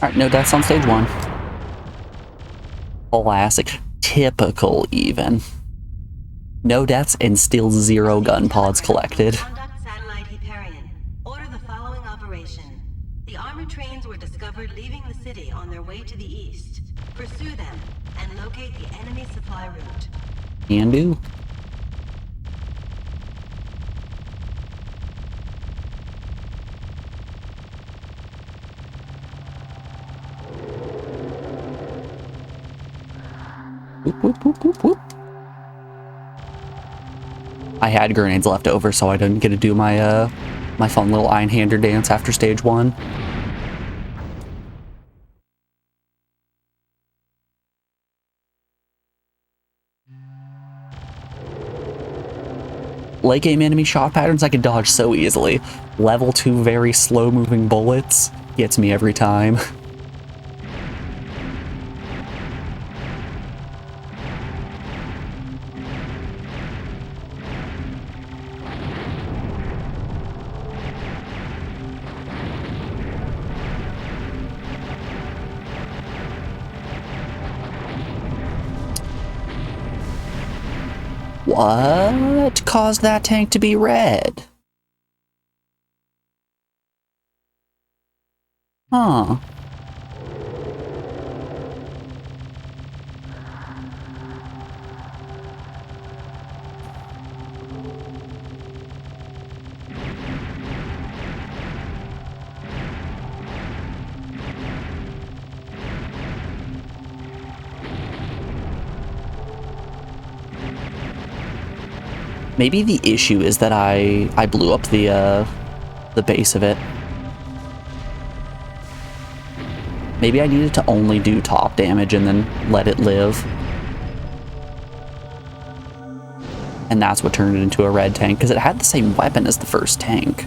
Alright, no deaths on stage 1. Classic. Typical, even. No deaths and still 0 gun pods collected. Conduct satellite Hyperion. Order the following operation. The armored trains were discovered leaving the city on their way to the east. Pursue them and locate the enemy supply route. Can do. Whoop, whoop, whoop, whoop, whoop. I had grenades left over, so I didn't get to do my my fun little Einhänder dance after stage 1. Late game enemy shot patterns I can dodge so easily. Level 2 very slow moving bullets gets me every time. What caused that tank to be red? Huh. Maybe the issue is that I blew up the base of it. Maybe I needed to only do top damage and then let it live. And that's what turned it into a red tank, because it had the same weapon as the first tank.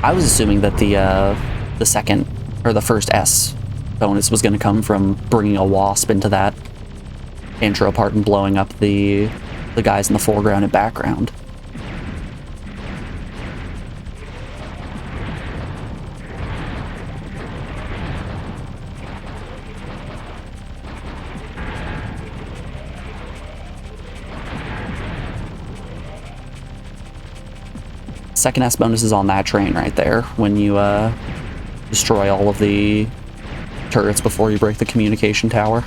I was assuming that the second, or the first S bonus was going to come from bringing a wasp into that intro part and blowing up the guys in the foreground and background. Second S bonus is on that train right there when you destroy all of the turrets before you break the communication tower.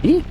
Eee.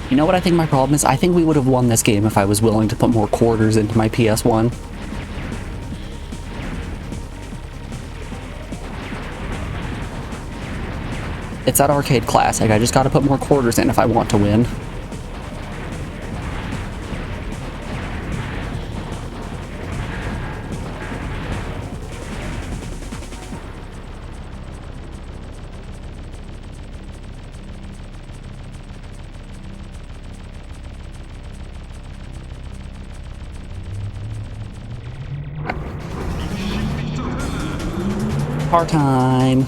You know what I think my problem is? I think we would have won this game if I was willing to put more quarters into my PS1. It's that arcade classic. I just gotta put more quarters in if I want to win. Car time.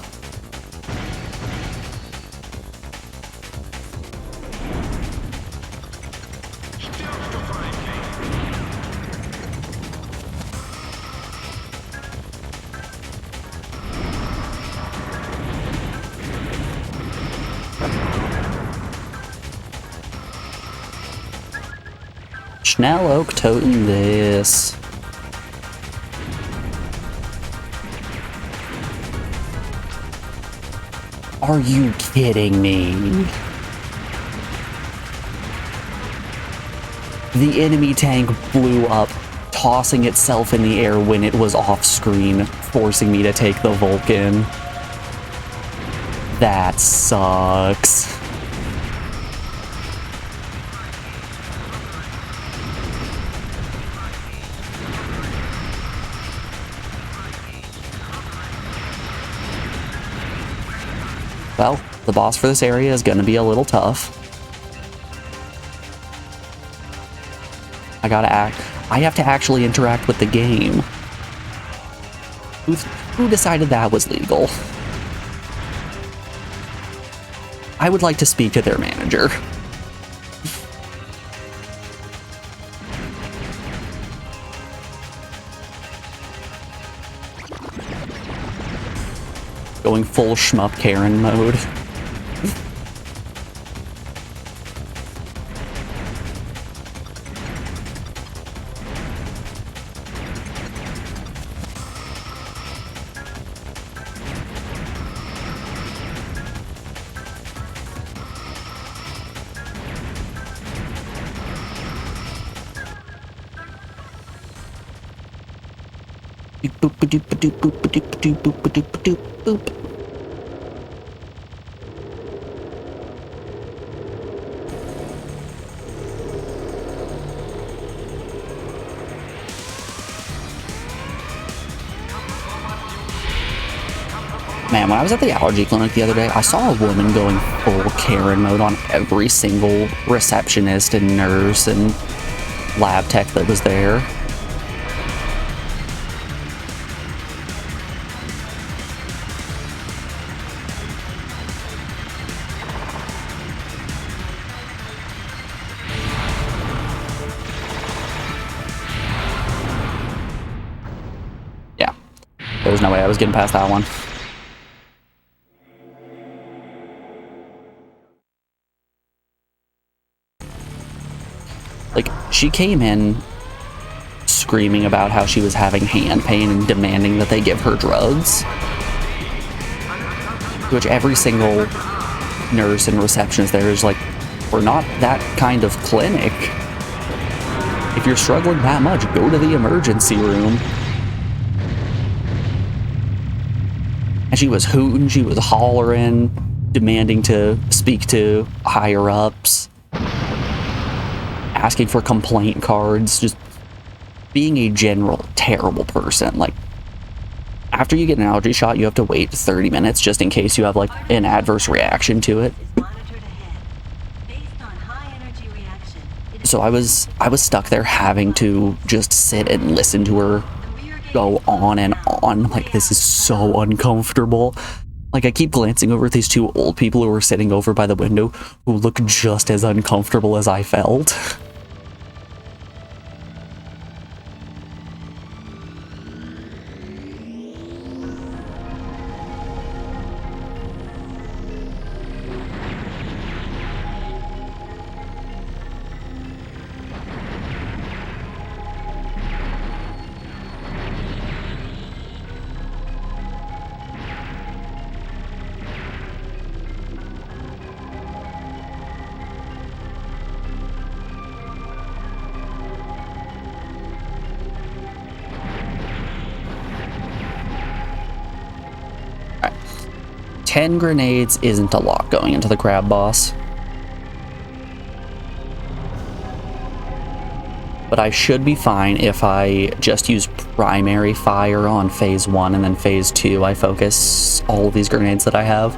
Schnell Oak toting this. Are you kidding me? The enemy tank blew up, tossing itself in the air when it was off screen, forcing me to take the Vulcan. That sucks. Well, the boss for this area is going to be a little tough. I have to actually interact with the game. Who decided that was legal? I would like to speak to their manager. Going full shmup Karen mode. Man, when I was at the allergy clinic the other day, I saw a woman going full Karen mode on every single receptionist and nurse and lab tech that was there. Yeah, there was no way I was getting past that one. Like, she came in screaming about how she was having hand pain and demanding that they give her drugs. Which every single nurse and receptionist there is like, we're not that kind of clinic. If you're struggling that much, go to the emergency room. And she was hooting, she was hollering, demanding to speak to higher ups, asking for complaint cards, just being a general terrible person. Like, after you get an allergy shot, you have to wait 30 minutes just in case you have like an adverse reaction to it. So I was stuck there having to just sit and listen to her go on and on. Like, this is so uncomfortable. Like, I keep glancing over at these two old people who were sitting over by the window who look just as uncomfortable as I felt. Alright. 10 grenades isn't a lot going into the crab boss. But I should be fine if I just use primary fire on phase 1 and then phase 2 I focus all of these grenades that I have.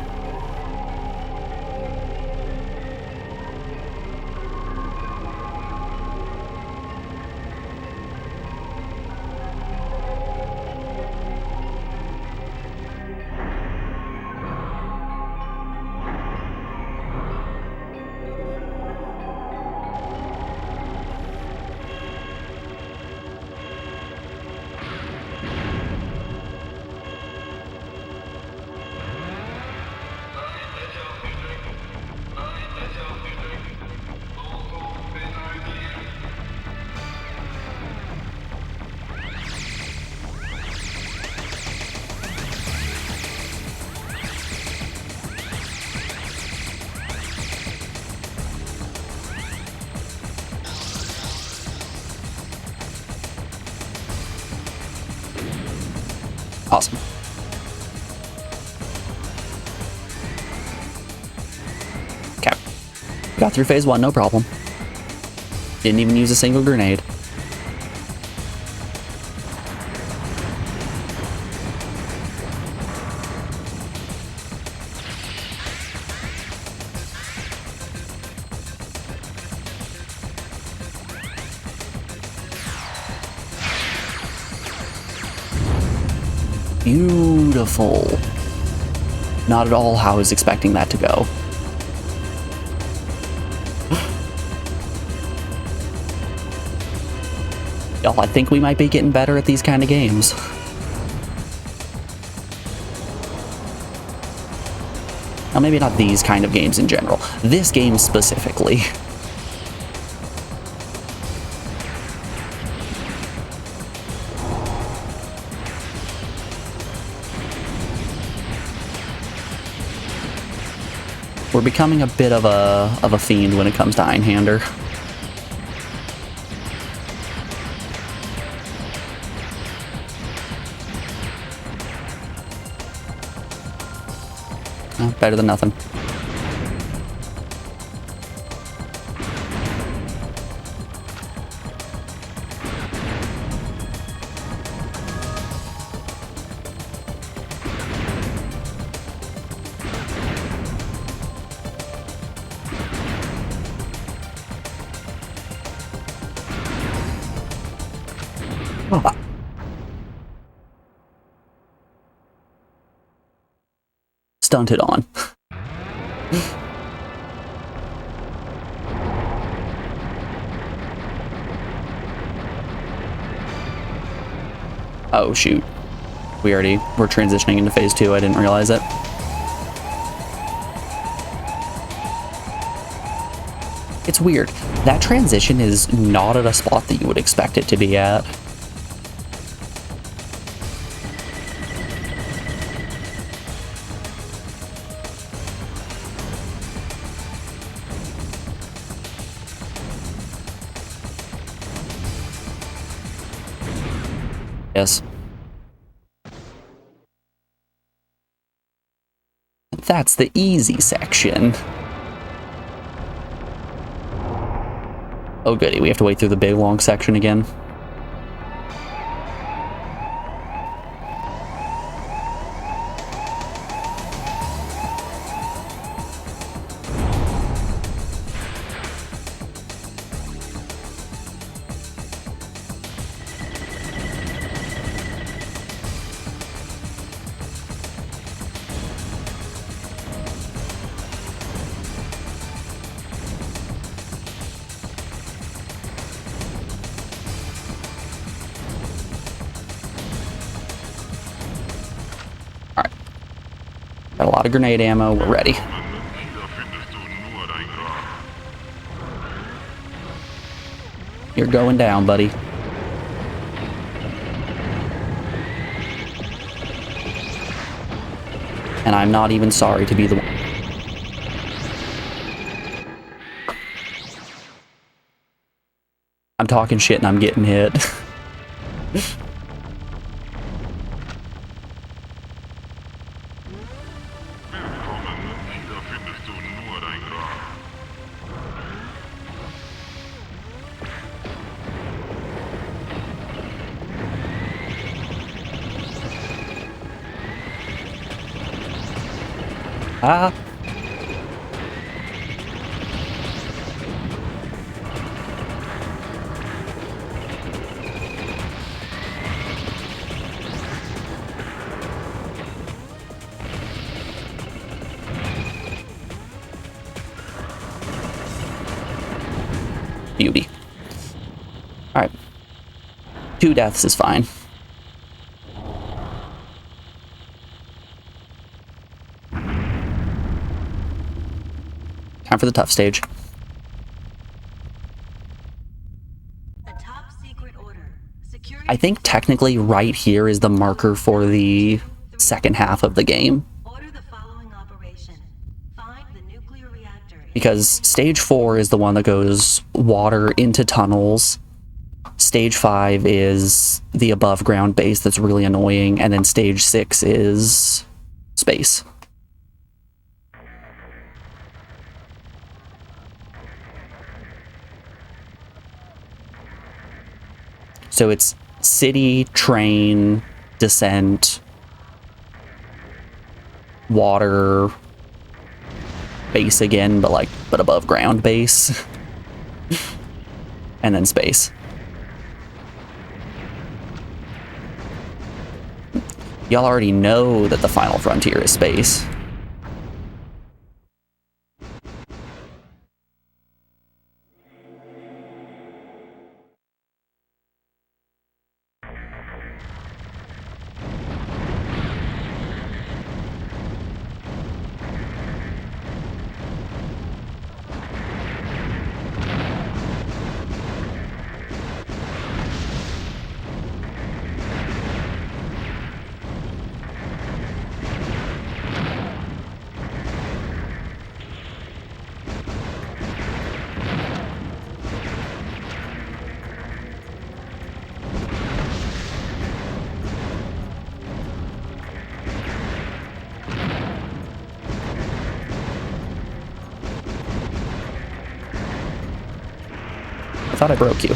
Awesome. Okay. Got through phase 1, no problem. Didn't even use a single grenade. Beautiful. Not at all how I was expecting that to go. Y'all, I think we might be getting better at these kind of games. Now, maybe not these kind of games in general. This game specifically. We're becoming a bit of a fiend when it comes to Einhänder. Oh, better than nothing. Ah. Stunted on. Oh, shoot. We're transitioning into phase 2. I didn't realize it. It's weird. That transition is not at a spot that you would expect it to be at. Yes. That's the easy section. Oh goody, we have to wait through the big long section again. Got a lot of grenade ammo, we're ready. You're going down, buddy. And I'm not even sorry to be the one. I'm talking shit and I'm getting hit. Ah. Beauty. Alright. 2 deaths is fine. Time for the tough stage. I think technically right here is the marker for the second half of the game. Because stage 4 is the one that goes water into tunnels. Stage 5 is the above ground base that's really annoying. And then stage 6 is space. So it's city, train, descent, water, base again, but above ground base. And then space. Y'all already know that the final frontier is space. I thought I broke you.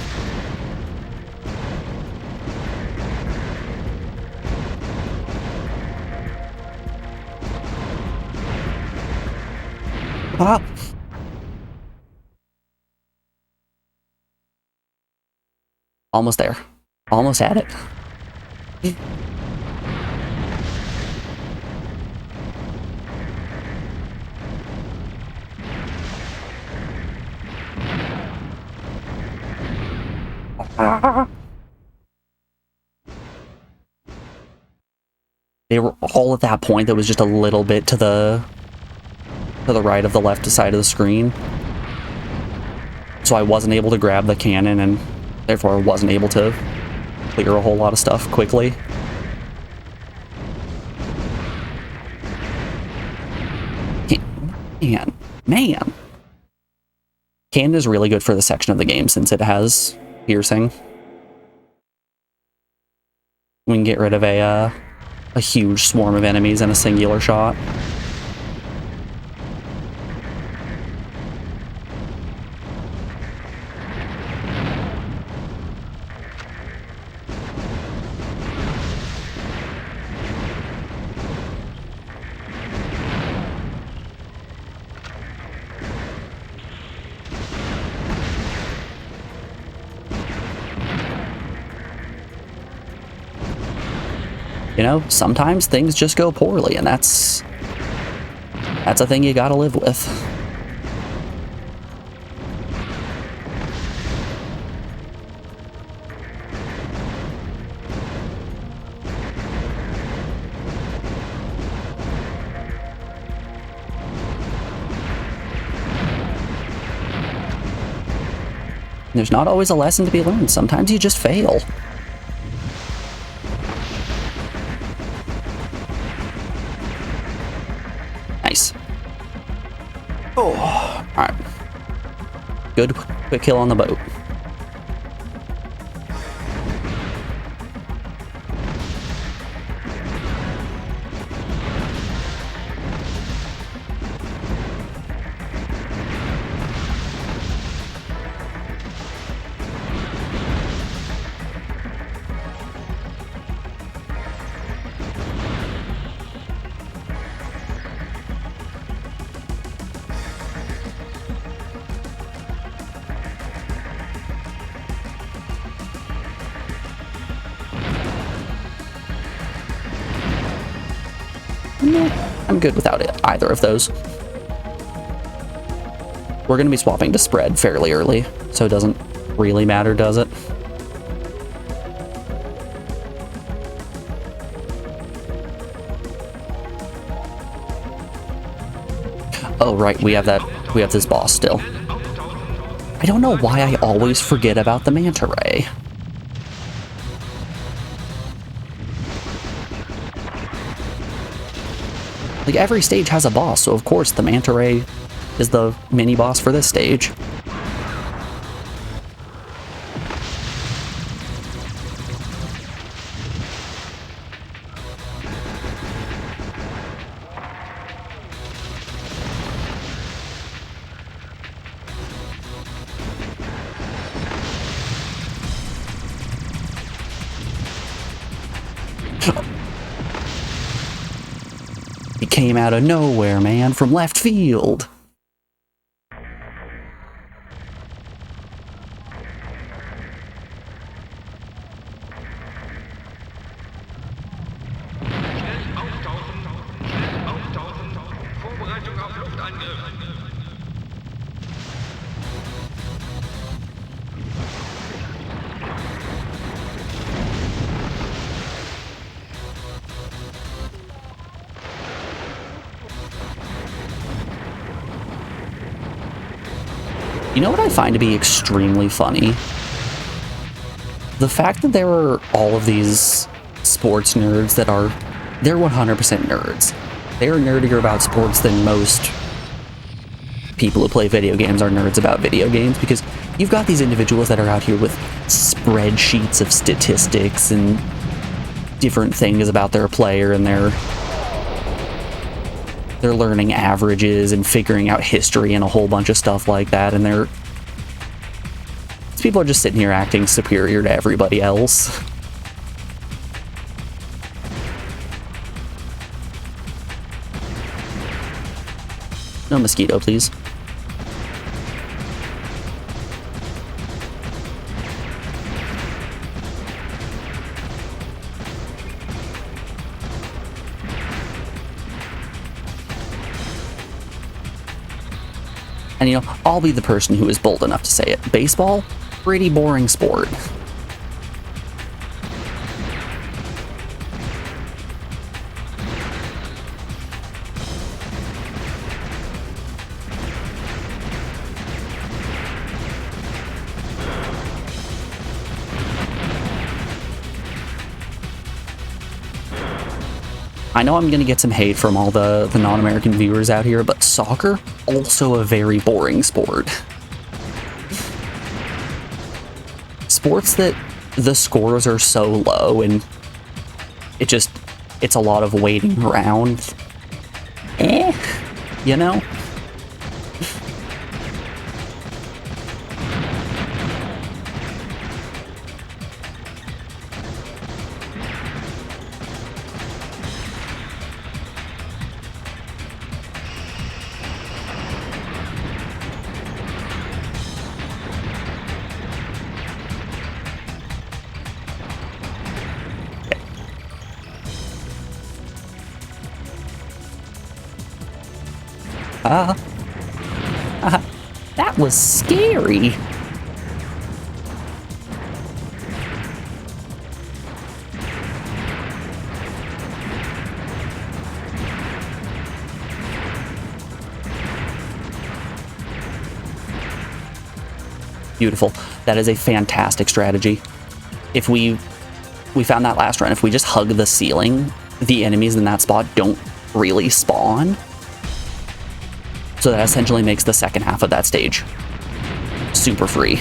Ah! Almost there. Almost had it. They were all at that point that was just a little bit to the right of the left side of the screen. So I wasn't able to grab the cannon, and therefore I wasn't able to clear a whole lot of stuff quickly. Man. Cannon is really good for the section of the game since it has piercing. We can get rid of a huge swarm of enemies in a singular shot. You know, sometimes things just go poorly, and that's a thing you gotta live with. There's not always a lesson to be learned. Sometimes you just fail. Nice. Oh, alright. Good quick kill on the boat. I'm good without it, either of those. We're going to be swapping to spread fairly early, so it doesn't really matter, does it? Oh, right, we have this boss still. I don't know why I always forget about the manta ray. Like, every stage has a boss, so of course the manta ray is the mini boss for this stage. He came out of nowhere, man, from left field. You know what I find to be extremely funny? The fact that there are all of these sports nerds that are... They're 100% nerds. They're nerdier about sports than most people who play video games are nerds about video games, because you've got these individuals that are out here with spreadsheets of statistics and different things about their player, and they're learning averages and figuring out history and a whole bunch of stuff like that, and these people are just sitting here acting superior to everybody else. No mosquito, please. And, you know, I'll be the person who is bold enough to say it. Baseball, pretty boring sport. I know I'm going to get some hate from all the non-American viewers out here, but soccer, also a very boring sport. Sports that the scores are so low and it's a lot of waiting around. You know? That was scary. Beautiful. That is a fantastic strategy. If we found that last run, if we just hug the ceiling, the enemies in that spot don't really spawn. So that essentially makes the second half of that stage super free.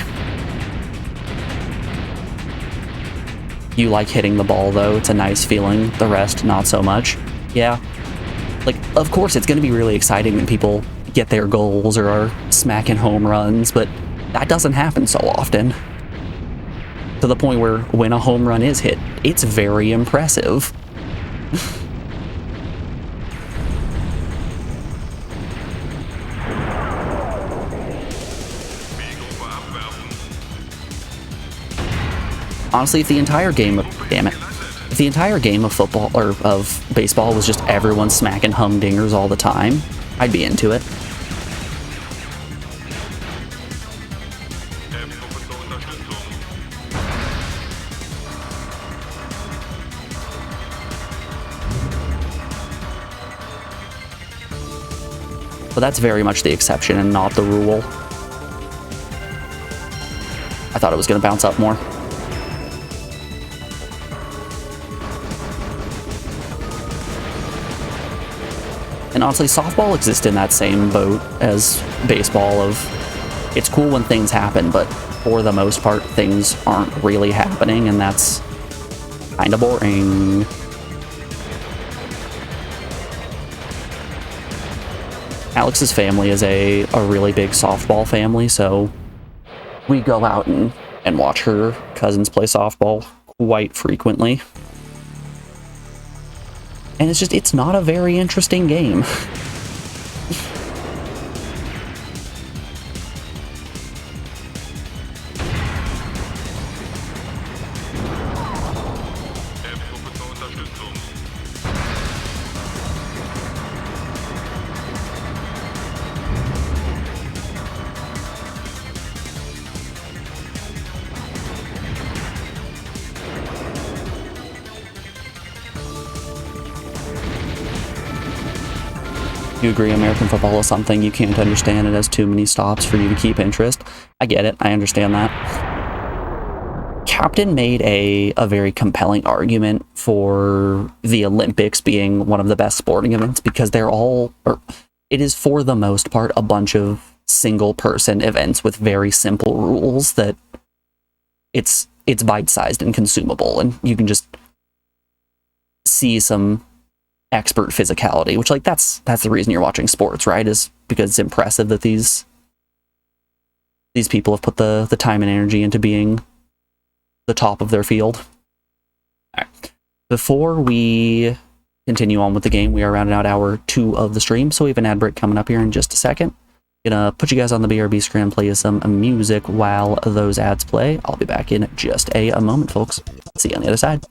You like hitting the ball though, it's a nice feeling. The rest, not so much. Yeah. Like, of course it's going to be really exciting when people get their goals or are smacking home runs, but that doesn't happen so often. To the point where when a home run is hit, it's very impressive. Honestly, if the entire game of, damn it, if the entire game of football or of baseball was just everyone smacking humdingers all the time, I'd be into it. But that's very much the exception and not the rule. I thought it was going to bounce up more. And honestly, softball exists in that same boat as baseball of, it's cool when things happen, but for the most part, things aren't really happening, and that's kind of boring. Alex's family is a really big softball family, so we go out and watch her cousins play softball quite frequently. And it's not a very interesting game. You agree American football is something you can't understand. It has too many stops for you to keep interest. I get it. I understand that. Captain made a very compelling argument for the Olympics being one of the best sporting events because they're all, or it is for the most part, a bunch of single-person events with very simple rules that it's bite-sized and consumable, and you can just see some expert physicality, which, like, that's the reason you're watching sports, right? Is because it's impressive that these people have put the time and energy into being the top of their field. All right. Before we continue on with the game, we are rounding out hour 2 of the stream, so we have an ad break coming up here in just a second. Gonna put you guys on the BRB screen and play you some music while those ads play. I'll be back in just a moment, folks. See you on the other side.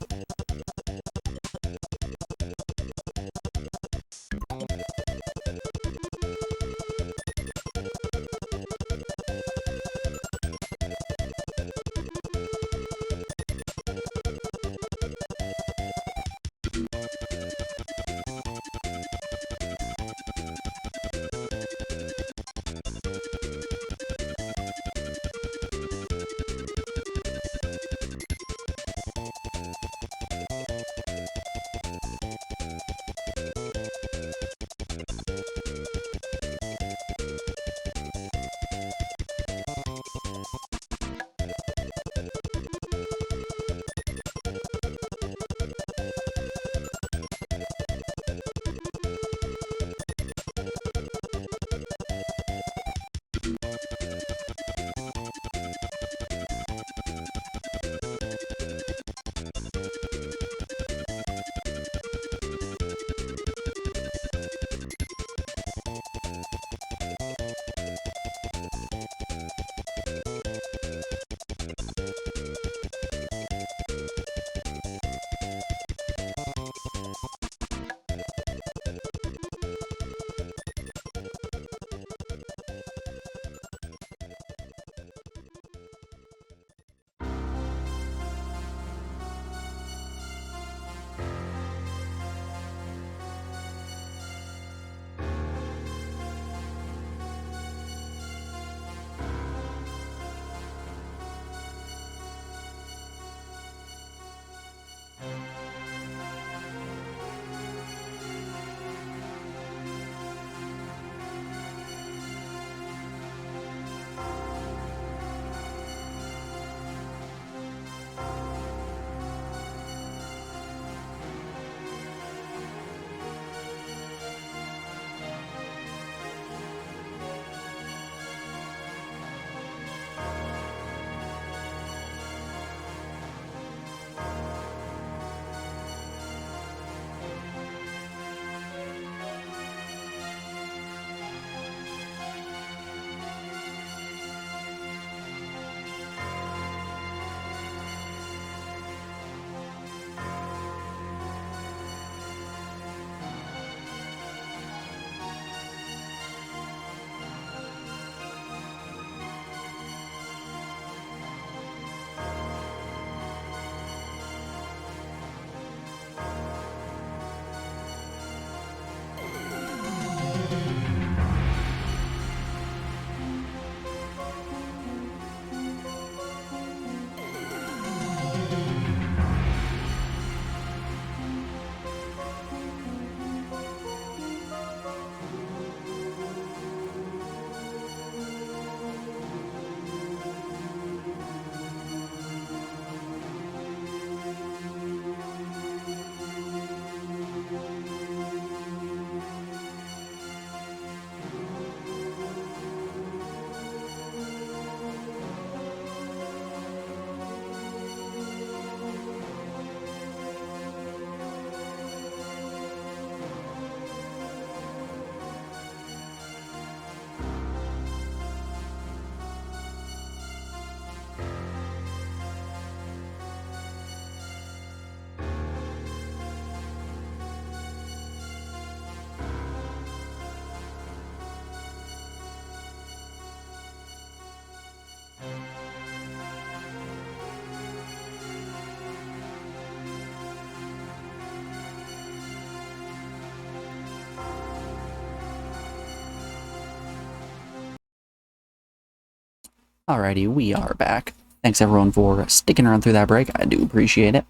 Alrighty, we are back. Thanks everyone for sticking around through that break. I do appreciate it.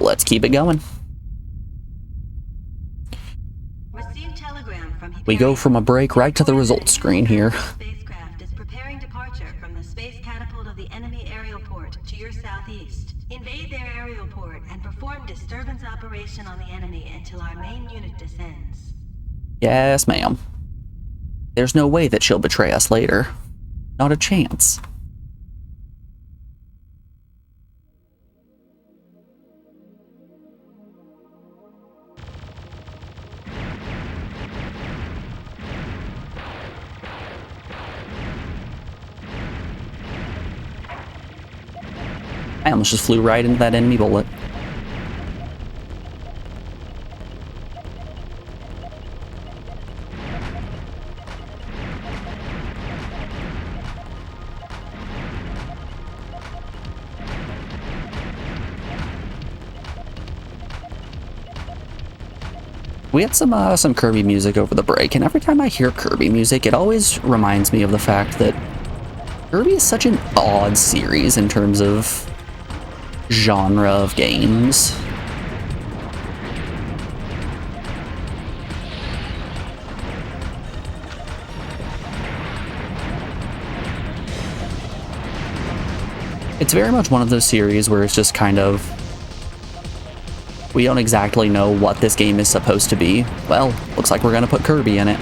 Let's keep it going. Received telegram from We go from a break right to the results screen here. Spacecraft is preparing departure from the space catapult of the enemy aerial port to your southeast. Invade their aerial port and perform disturbance operation on the enemy until our main unit descends. Yes, ma'am. There's no way that she'll betray us later. Not a chance. I almost just flew right into that enemy bullet. We had some Kirby music over the break, and every time I hear Kirby music, it always reminds me of the fact that Kirby is such an odd series in terms of genre of games. It's very much one of those series where it's just kind of, we don't exactly know what this game is supposed to be. Well, looks like we're gonna put Kirby in it.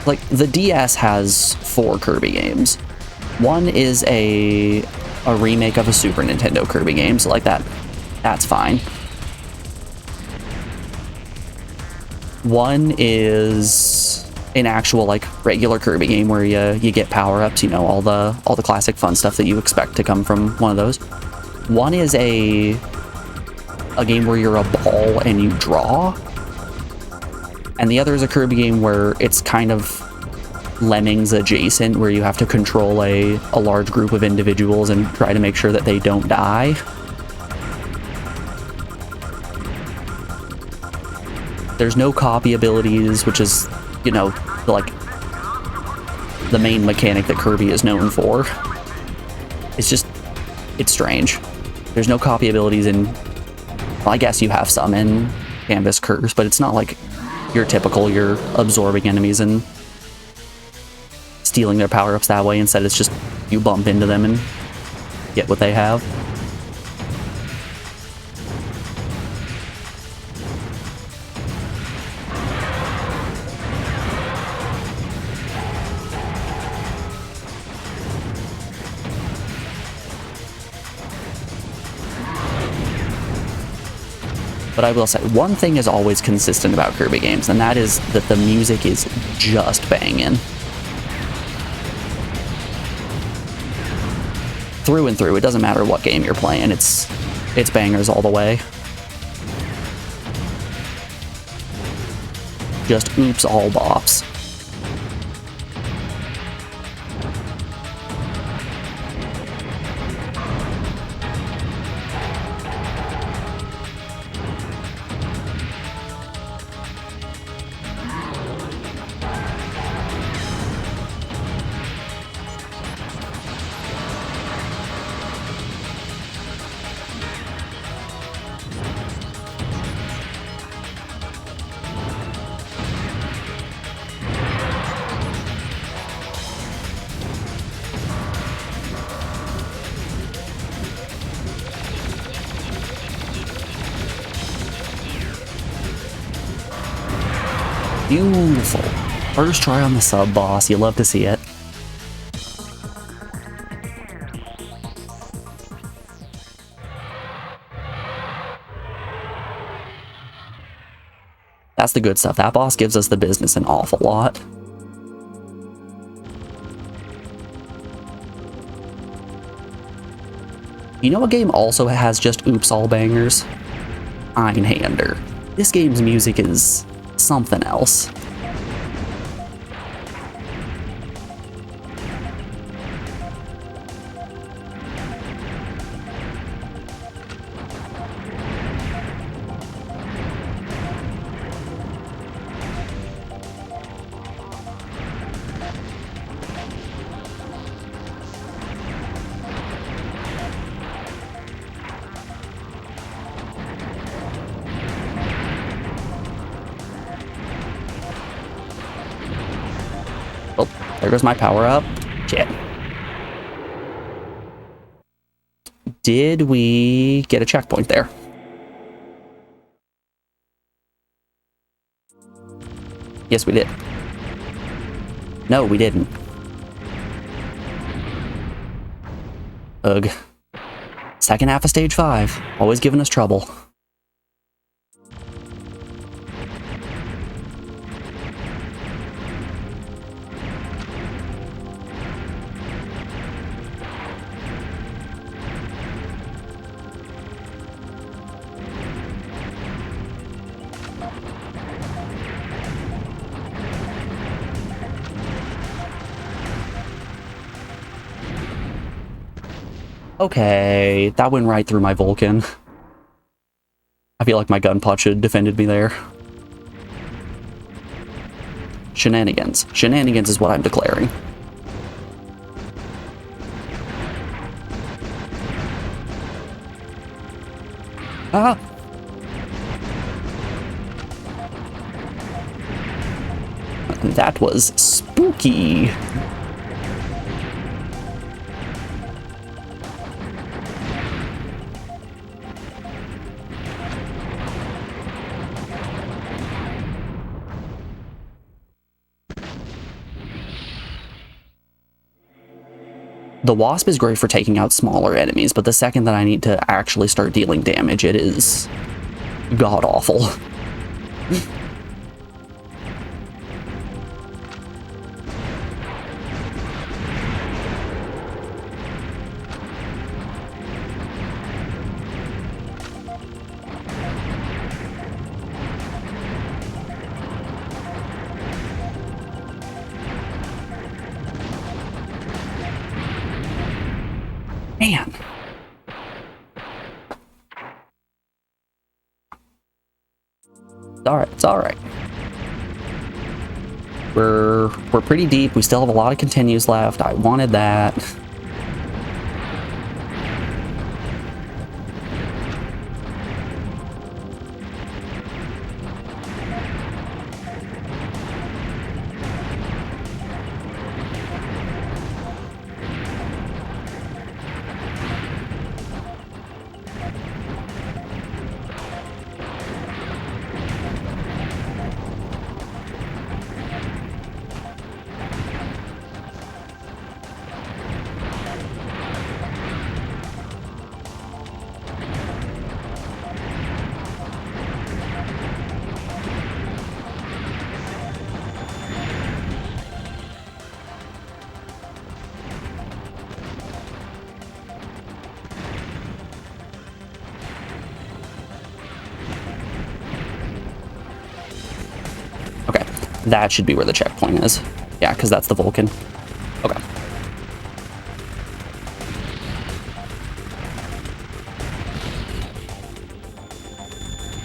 Like, the DS has 4 Kirby games. One is a remake of a Super Nintendo Kirby game, so like that's fine. One is an actual like regular Kirby game where you get power-ups, you know, all the classic fun stuff that you expect to come from one of those. One is a game where you're a ball and you draw. And the other is a Kirby game where it's kind of Lemmings adjacent, where you have to control a large group of individuals and try to make sure that they don't die. There's no copy abilities, which is, you know, like the main mechanic that Kirby is known for. It's strange. There's no copy abilities in, well, I guess you have some in Canvas Curse, but it's not like your typical, you're absorbing enemies and stealing their power-ups that way. Instead, it's just you bump into them and get what they have. But I will say, one thing is always consistent about Kirby games, and that is that the music is just banging. Through and through, it doesn't matter what game you're playing, it's bangers all the way. Just oops all bops. Beautiful. First try on the sub-boss. You love to see it. That's the good stuff. That boss gives us the business an awful lot. You know what game also has just oops all bangers? Einhänder. This game's music is something else. Oh, there goes my power up. Shit. Did we get a checkpoint there? Yes, we did. No, we didn't. Ugh. Second half of stage 5. Always giving us trouble. Okay, that went right through my Vulcan. I feel like my gun punch had defended me there. Shenanigans. Shenanigans is what I'm declaring. Ah! That was spooky. The Wasp is great for taking out smaller enemies, but the second that I need to actually start dealing damage, it is god-awful. Man. It's alright. We're pretty deep. We still have a lot of continues left. I wanted that. Okay, that should be where the checkpoint is. Yeah, because that's the Vulcan. Okay.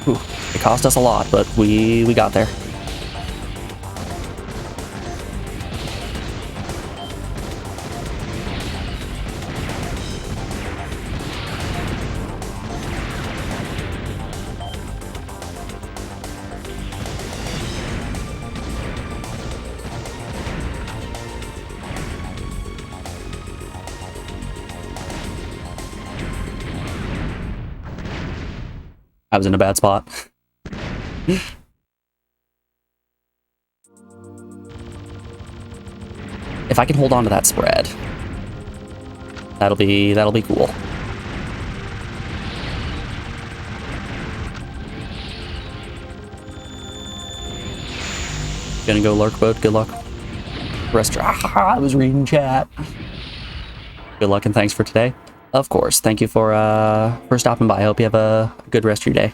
Ooh, it cost us a lot, but we got there. I was in a bad spot. If I can hold on to that spread, that'll be cool. Gonna go lurk boat. Good luck. I was reading chat. Good luck and thanks for today. Of course. Thank you for stopping by. I hope you have a good rest of your day.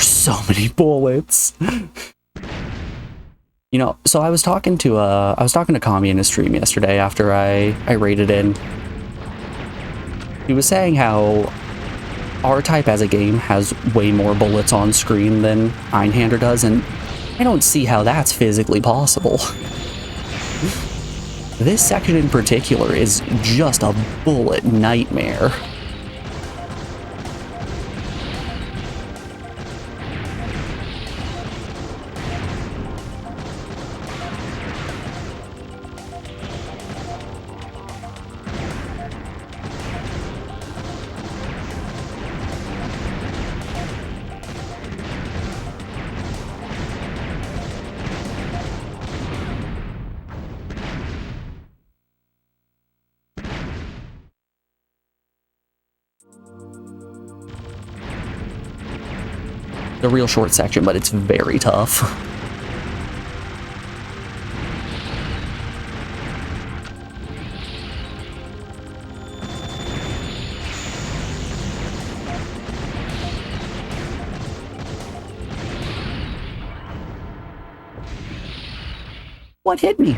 There's so many bullets. You know, so I was talking to Kami in his stream yesterday after I raided in. He was saying how R-Type as a game has way more bullets on screen than Einhänder does, and I don't see how that's physically possible. This section in particular is just a bullet nightmare. A real short section, but it's very tough. What hit me?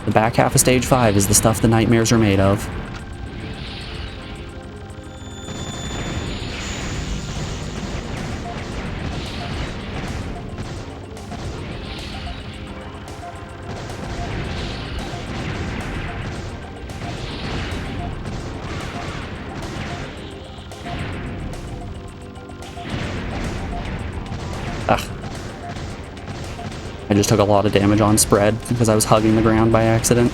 The back half of stage 5 is the stuff the nightmares are made of. I just took a lot of damage on spread because I was hugging the ground by accident.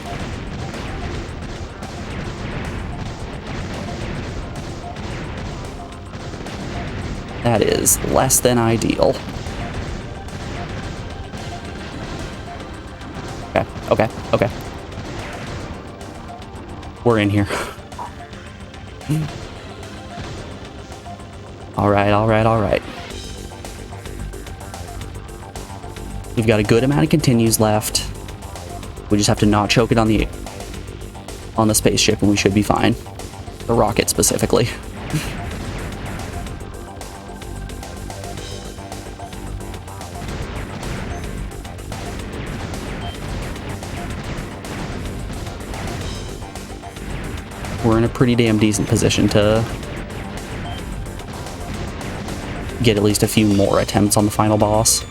That is less than ideal. Okay. We're in here. Alright. We've got a good amount of continues left. We just have to not choke it on the spaceship and we should be fine. The rocket specifically. We're in a pretty damn decent position to get at least a few more attempts on the final boss.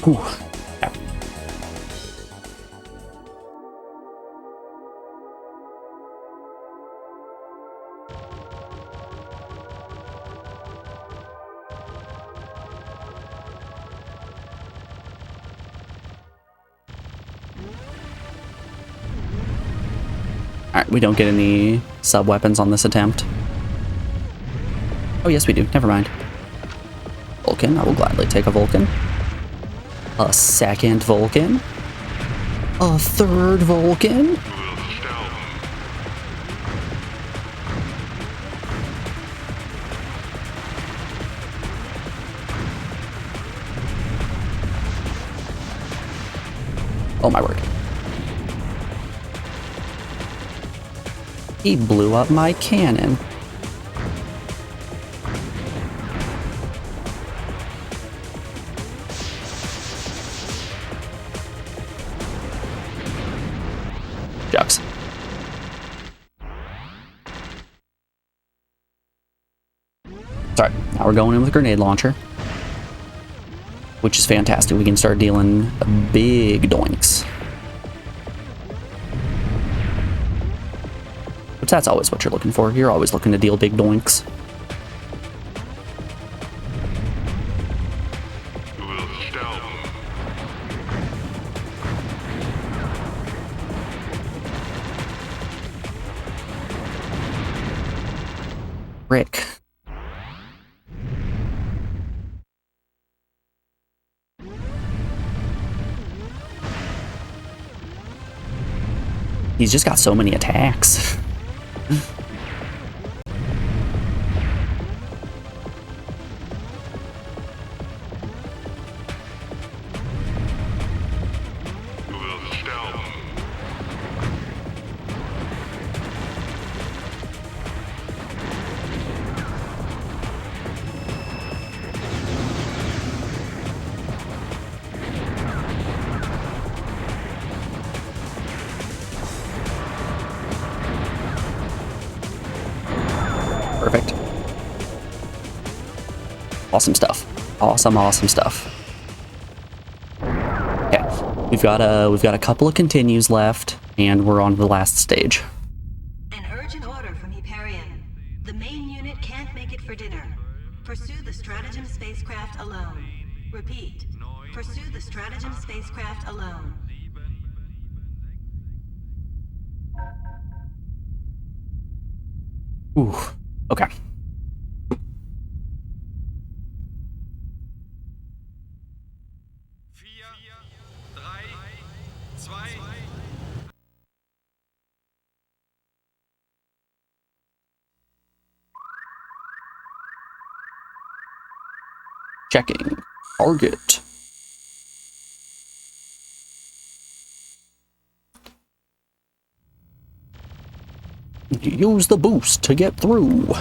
Whew. Yeah. Alright, we don't get any sub-weapons on this attempt. Oh yes we do, never mind. Vulcan, I will gladly take a Vulcan. A second Vulcan. A third Vulcan. Oh my word. He blew up my cannon. Jux. Sorry, now we're going in with a grenade launcher, which is fantastic. We can start dealing big doinks. But that's always what you're looking for. You're always looking to deal big doinks. Rick. He's just got so many attacks. Perfect. Awesome stuff. Awesome stuff. Okay, we've got a couple of continues left, and we're on to the last stage. An urgent order from Hyperion. The main unit can't make it for dinner. Pursue the stratagem spacecraft alone. Repeat. Pursue the stratagem spacecraft alone. Ooh. Okay. Checking. Target. Use the boost to get through.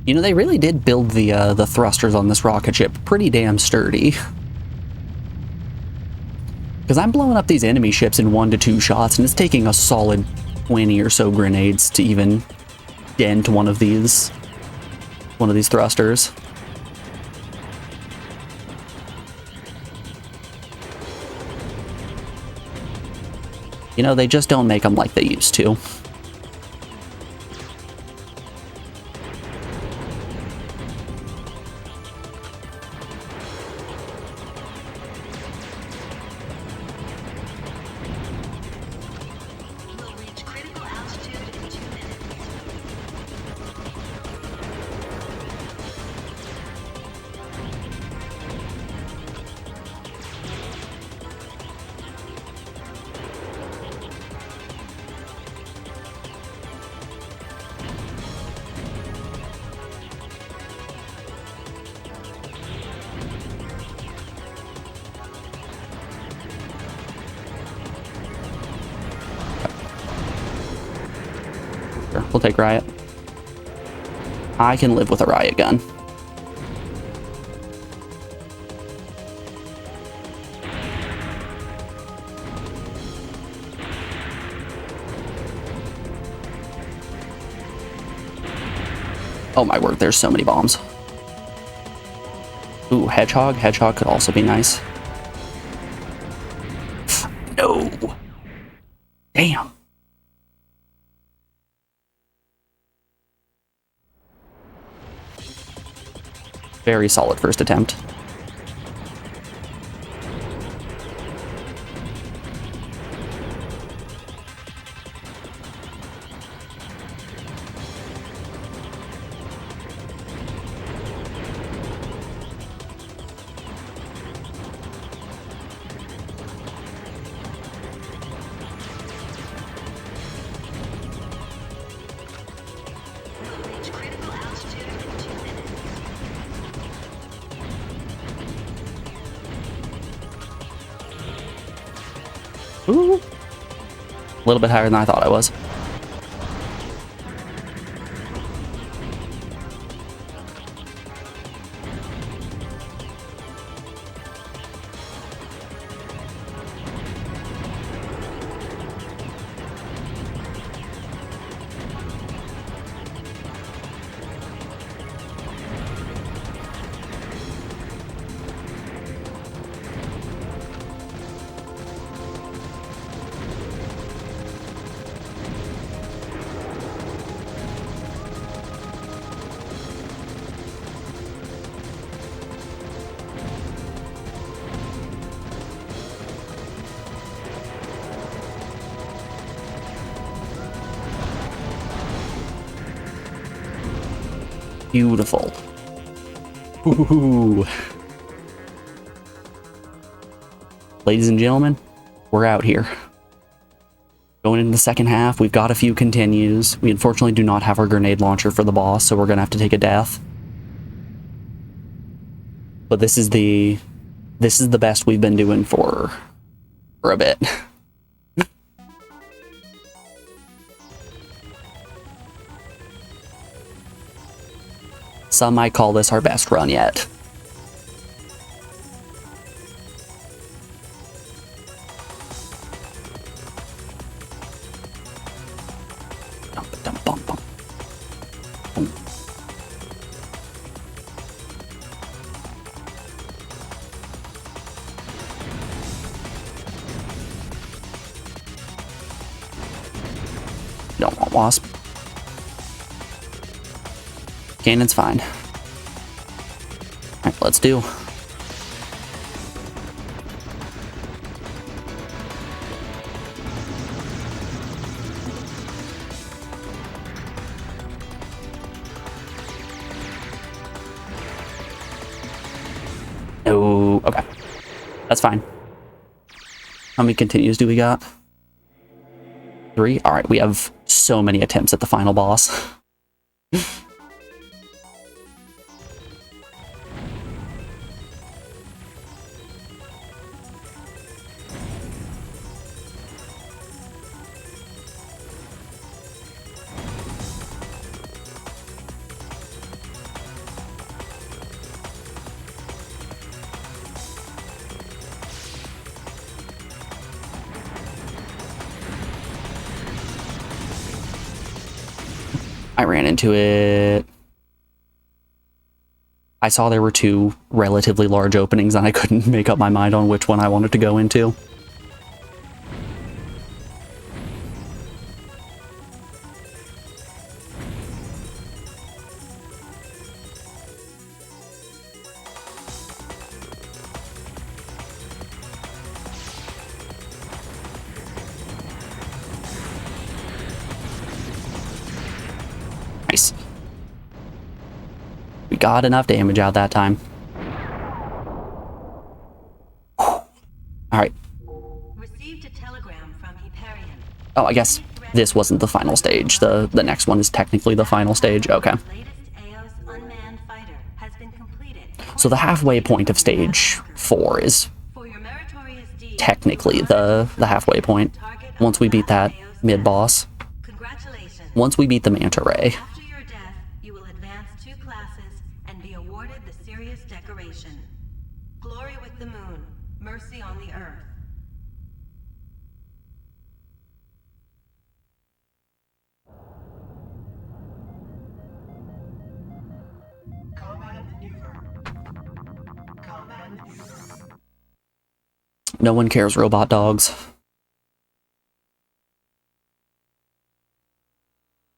You know, they really did build the thrusters on this rocket ship pretty damn sturdy. Because I'm blowing up these enemy ships in 1 to 2 shots, and it's taking a solid 20 or so grenades to even dent one of these thrusters. You know, they just don't make them like they used to. We'll reach critical altitude in 2 minutes. Sure, we'll take riot. I can live with a riot gun. Oh my word, there's so many bombs. Ooh, hedgehog. Hedgehog could also be nice. No. Damn. Very solid first attempt. We'll reach critical altitude in 2 minutes. Ooh. A little bit higher than I thought I was. Beautiful. Ooh. Ladies and gentlemen, we're out here. Going into the second half, we've got a few continues. We unfortunately do not have our grenade launcher for the boss, so we're gonna have to take a death. But this is the best we've been doing for a bit. Some might call this our best run yet. Don't want wasp. Cannon's fine. Alright, let's do. Oh, okay. That's fine. How many continues do we got? 3? Alright, we have so many attempts at the final boss. I ran into it. I saw there were 2 relatively large openings and I couldn't make up my mind on which one I wanted to go into. Nice. We got enough damage out that time. Alright. Received a telegram from Hyperion. Oh, I guess this wasn't the final stage. The next one is technically the final stage. Okay. So the halfway point of stage 4 is technically the halfway point. Once we beat that mid-boss. Once we beat the Manta Ray. After your death, you will advance 2 classes and be awarded the Sirius decoration. Glory with the moon, mercy on the earth. No one cares, robot dogs.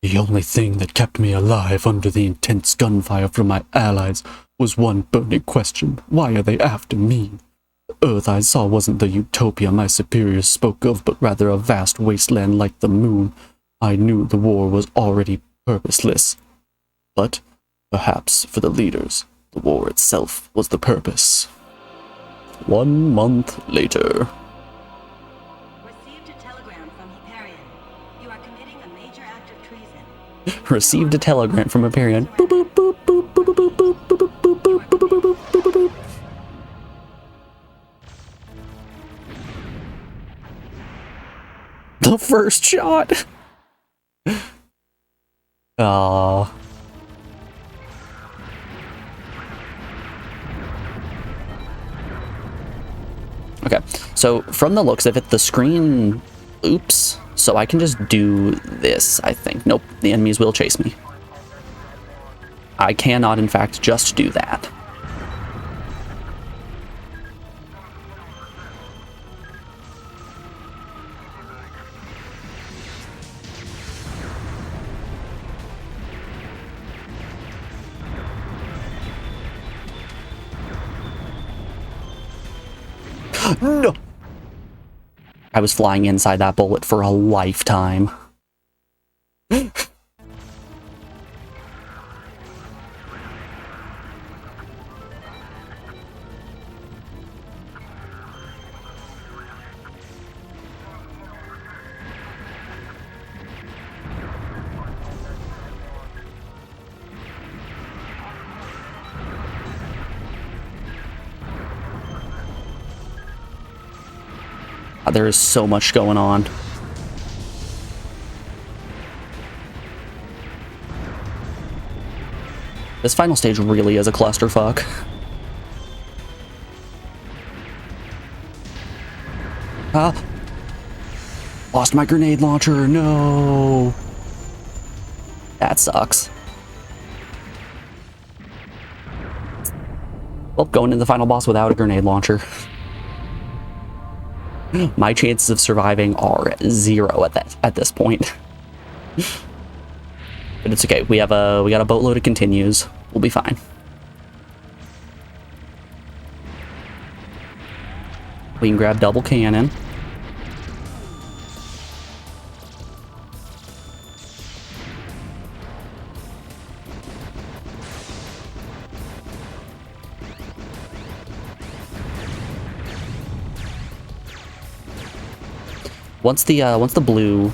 The only thing that kept me alive under the intense gunfire from my allies was one burning question. Why are they after me? The Earth I saw wasn't the utopia my superiors spoke of, but rather a vast wasteland like the moon. I knew the war was already purposeless. But, perhaps for the leaders, the war itself was the purpose. 1 month later. Received a telegram from Hyperion. You are committing a major act of treason. Received a telegram from Hyperion. Boop, boop, boop, boop, boop, boop, boop, boop, boop, boop, boop, boop, boop, boop. The first shot. Oh. Okay, so from the looks of it, the screen oops, so I can just do this, I think. Nope, the enemies will chase me. I cannot, in fact, just do that. No! I was flying inside that bullet for a lifetime. There is so much going on. This final stage really is a clusterfuck. Lost my grenade launcher, no! That sucks. Well, going into the final boss without a grenade launcher. My chances of surviving are 0 at this point. But it's okay. We got a boatload of continues. We'll be fine. We can grab double cannon. Once the blue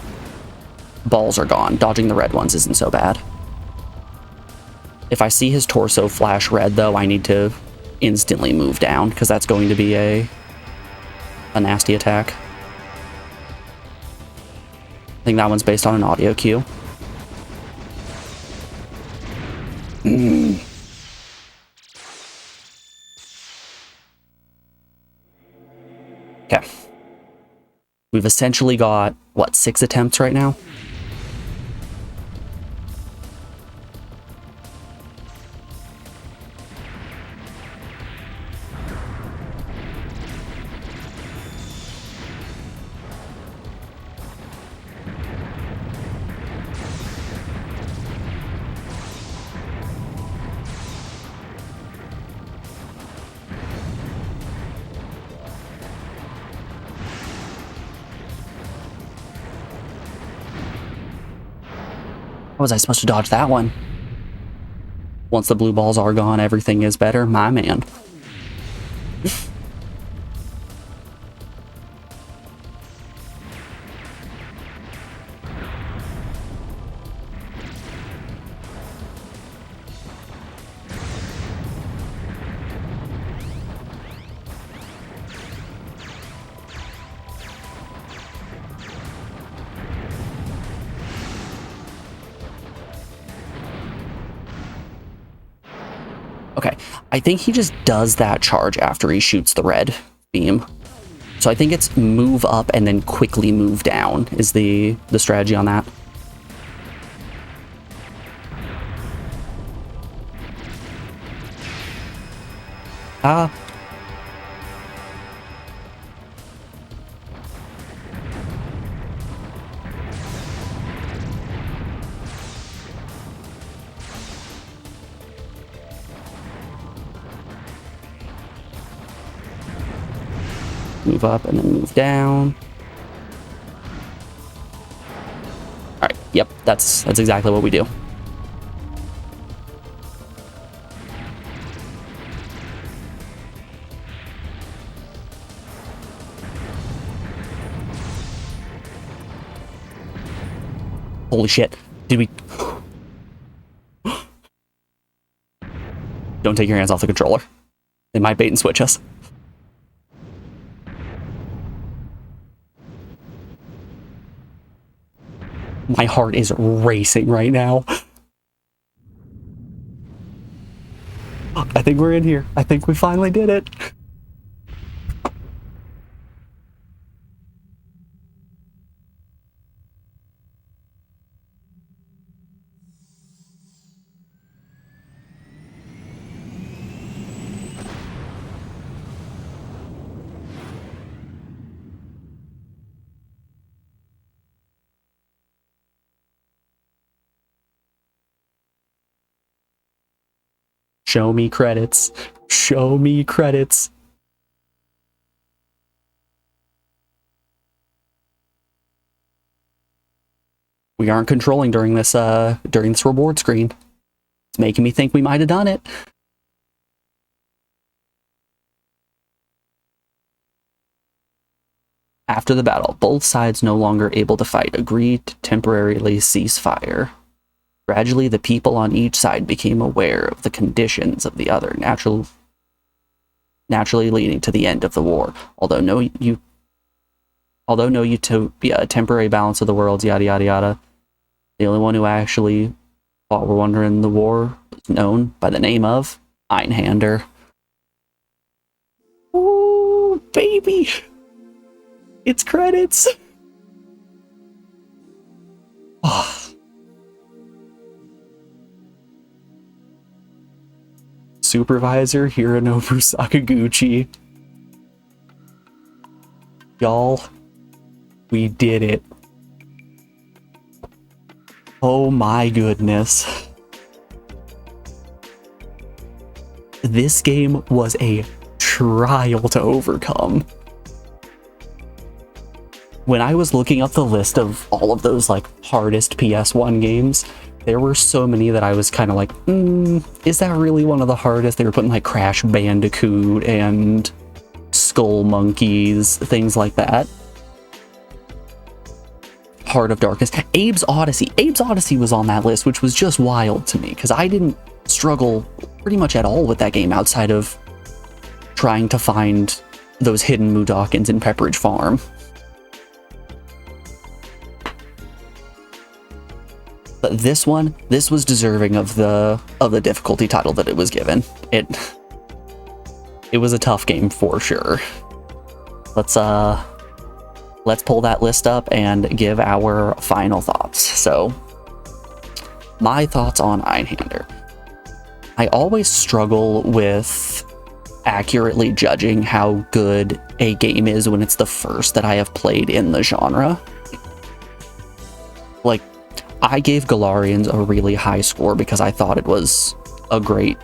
balls are gone, dodging the red ones isn't so bad. If I see his torso flash red, though, I need to instantly move down, because that's going to be a nasty attack. I think that one's based on an audio cue. Okay. We've essentially got, what, 6 attempts right now? How was I supposed to dodge that one? Once the blue balls are gone, everything is better. My man. Okay, I think he just does that charge after he shoots the red beam. So I think it's move up and then quickly move down is the strategy on that. Move up and then move down. All right, yep, that's exactly what we do. Holy shit, did we... Don't take your hands off the controller. They might bait and switch us. My heart is racing right now. I think we're in here. I think we finally did it. Show me credits. Show me credits. We aren't controlling during this reward screen. It's making me think we might have done it. After the battle, both sides no longer able to fight agreed to temporarily cease fire. Gradually, the people on each side became aware of the conditions of the other, naturally leading to the end of the war. Although Although no utopia, temporary balance of the worlds, yada yada yada. The only one who actually fought War Wonder in the war was known by the name of Einhänder. Ooh, baby! It's credits! Supervisor Hironobu Sakaguchi. Y'all, we did it. Oh my goodness. This game was a trial to overcome. When I was looking up the list of all of those like hardest PS1 games, there were so many that I was kind of like, is that really one of the hardest? They were putting like Crash Bandicoot and Skull Monkeys, things like that. Heart of Darkness. Abe's Odyssey. Abe's Odyssey was on that list, which was just wild to me, because I didn't struggle pretty much at all with that game outside of trying to find those hidden Mudokons in Pepperidge Farm. But this was deserving of the difficulty title that it was given. It was a tough game for sure. Let's pull that list up and give our final thoughts. So, my thoughts on Einhänder. I always struggle with accurately judging how good a game is when it's the first that I have played in the genre. Like, I gave Galarians a really high score because I thought it was a great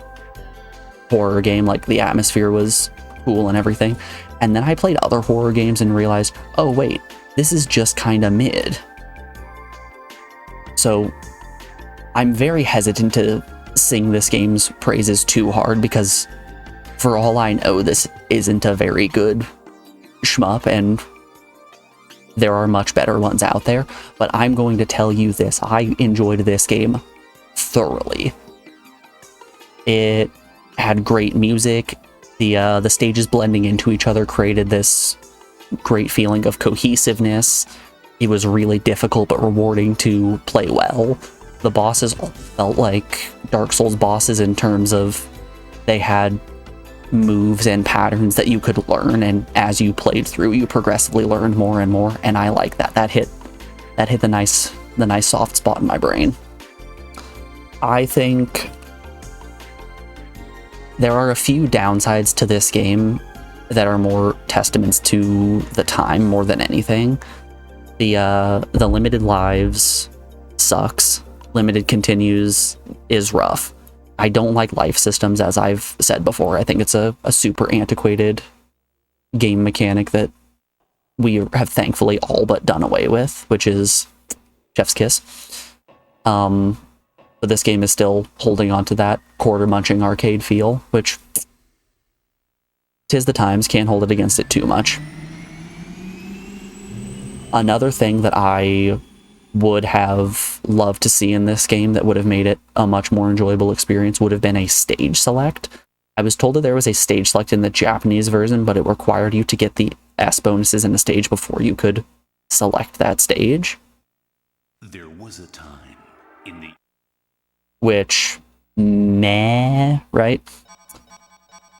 horror game, like the atmosphere was cool and everything. And then I played other horror games and realized, oh wait, this is just kinda mid. So I'm very hesitant to sing this game's praises too hard because for all I know, this isn't a very good shmup and there are much better ones out there, but I'm going to tell you this, I enjoyed this game thoroughly. It had great music, the stages blending into each other created this great feeling of cohesiveness. It was really difficult but rewarding to play well. The bosses all felt like Dark Souls bosses in terms of they had moves and patterns that you could learn, and as you played through you progressively learned more and more, and I like that. That hit the nice soft spot in my brain. I think there are a few downsides to this game that are more testaments to the time more than anything. The limited lives sucks. Limited continues is rough. I don't like life systems, as I've said before. I think it's a super antiquated game mechanic that we have thankfully all but done away with, which is chef's kiss. But this game is still holding on to that quarter-munching arcade feel, which, 'tis the times, can't hold it against it too much. Another thing that I would have loved to see in this game that would have made it a much more enjoyable experience would have been a stage select. I was told that there was a stage select in the Japanese version, but it required you to get the S bonuses in the stage before you could select that stage. There was a time in the... Which, nah, right?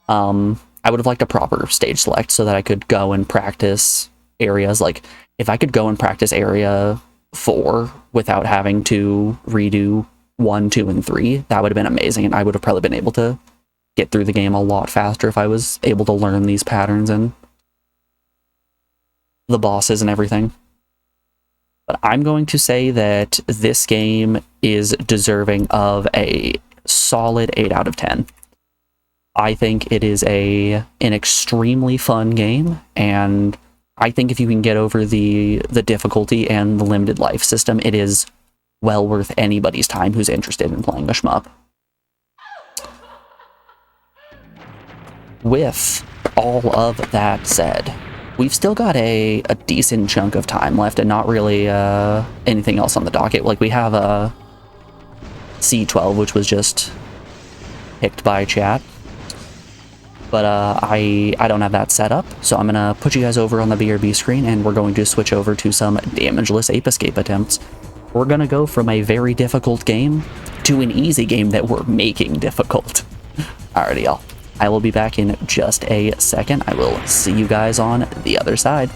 I would have liked a proper stage select so that I could go and practice areas. Like, if I could go and practice area 4 without having to redo 1, 2, and 3, that would have been amazing, and I would have probably been able to get through the game a lot faster if I was able to learn these patterns and the bosses and everything. But I'm going to say that this game is deserving of a solid 8 out of 10. I think it is an extremely fun game, and I think if you can get over the difficulty and the limited life system, it is well worth anybody's time who's interested in playing a shmup. With all of that said, we've still got a decent chunk of time left and not really anything else on the docket. Like, we have a C12, which was just picked by chat. But I don't have that set up, so I'm gonna put you guys over on the BRB screen, and we're going to switch over to some damageless ape escape attempts. We're gonna go from a very difficult game to an easy game that we're making difficult. Alrighty, y'all. I will be back in just a second. I will see you guys on the other side.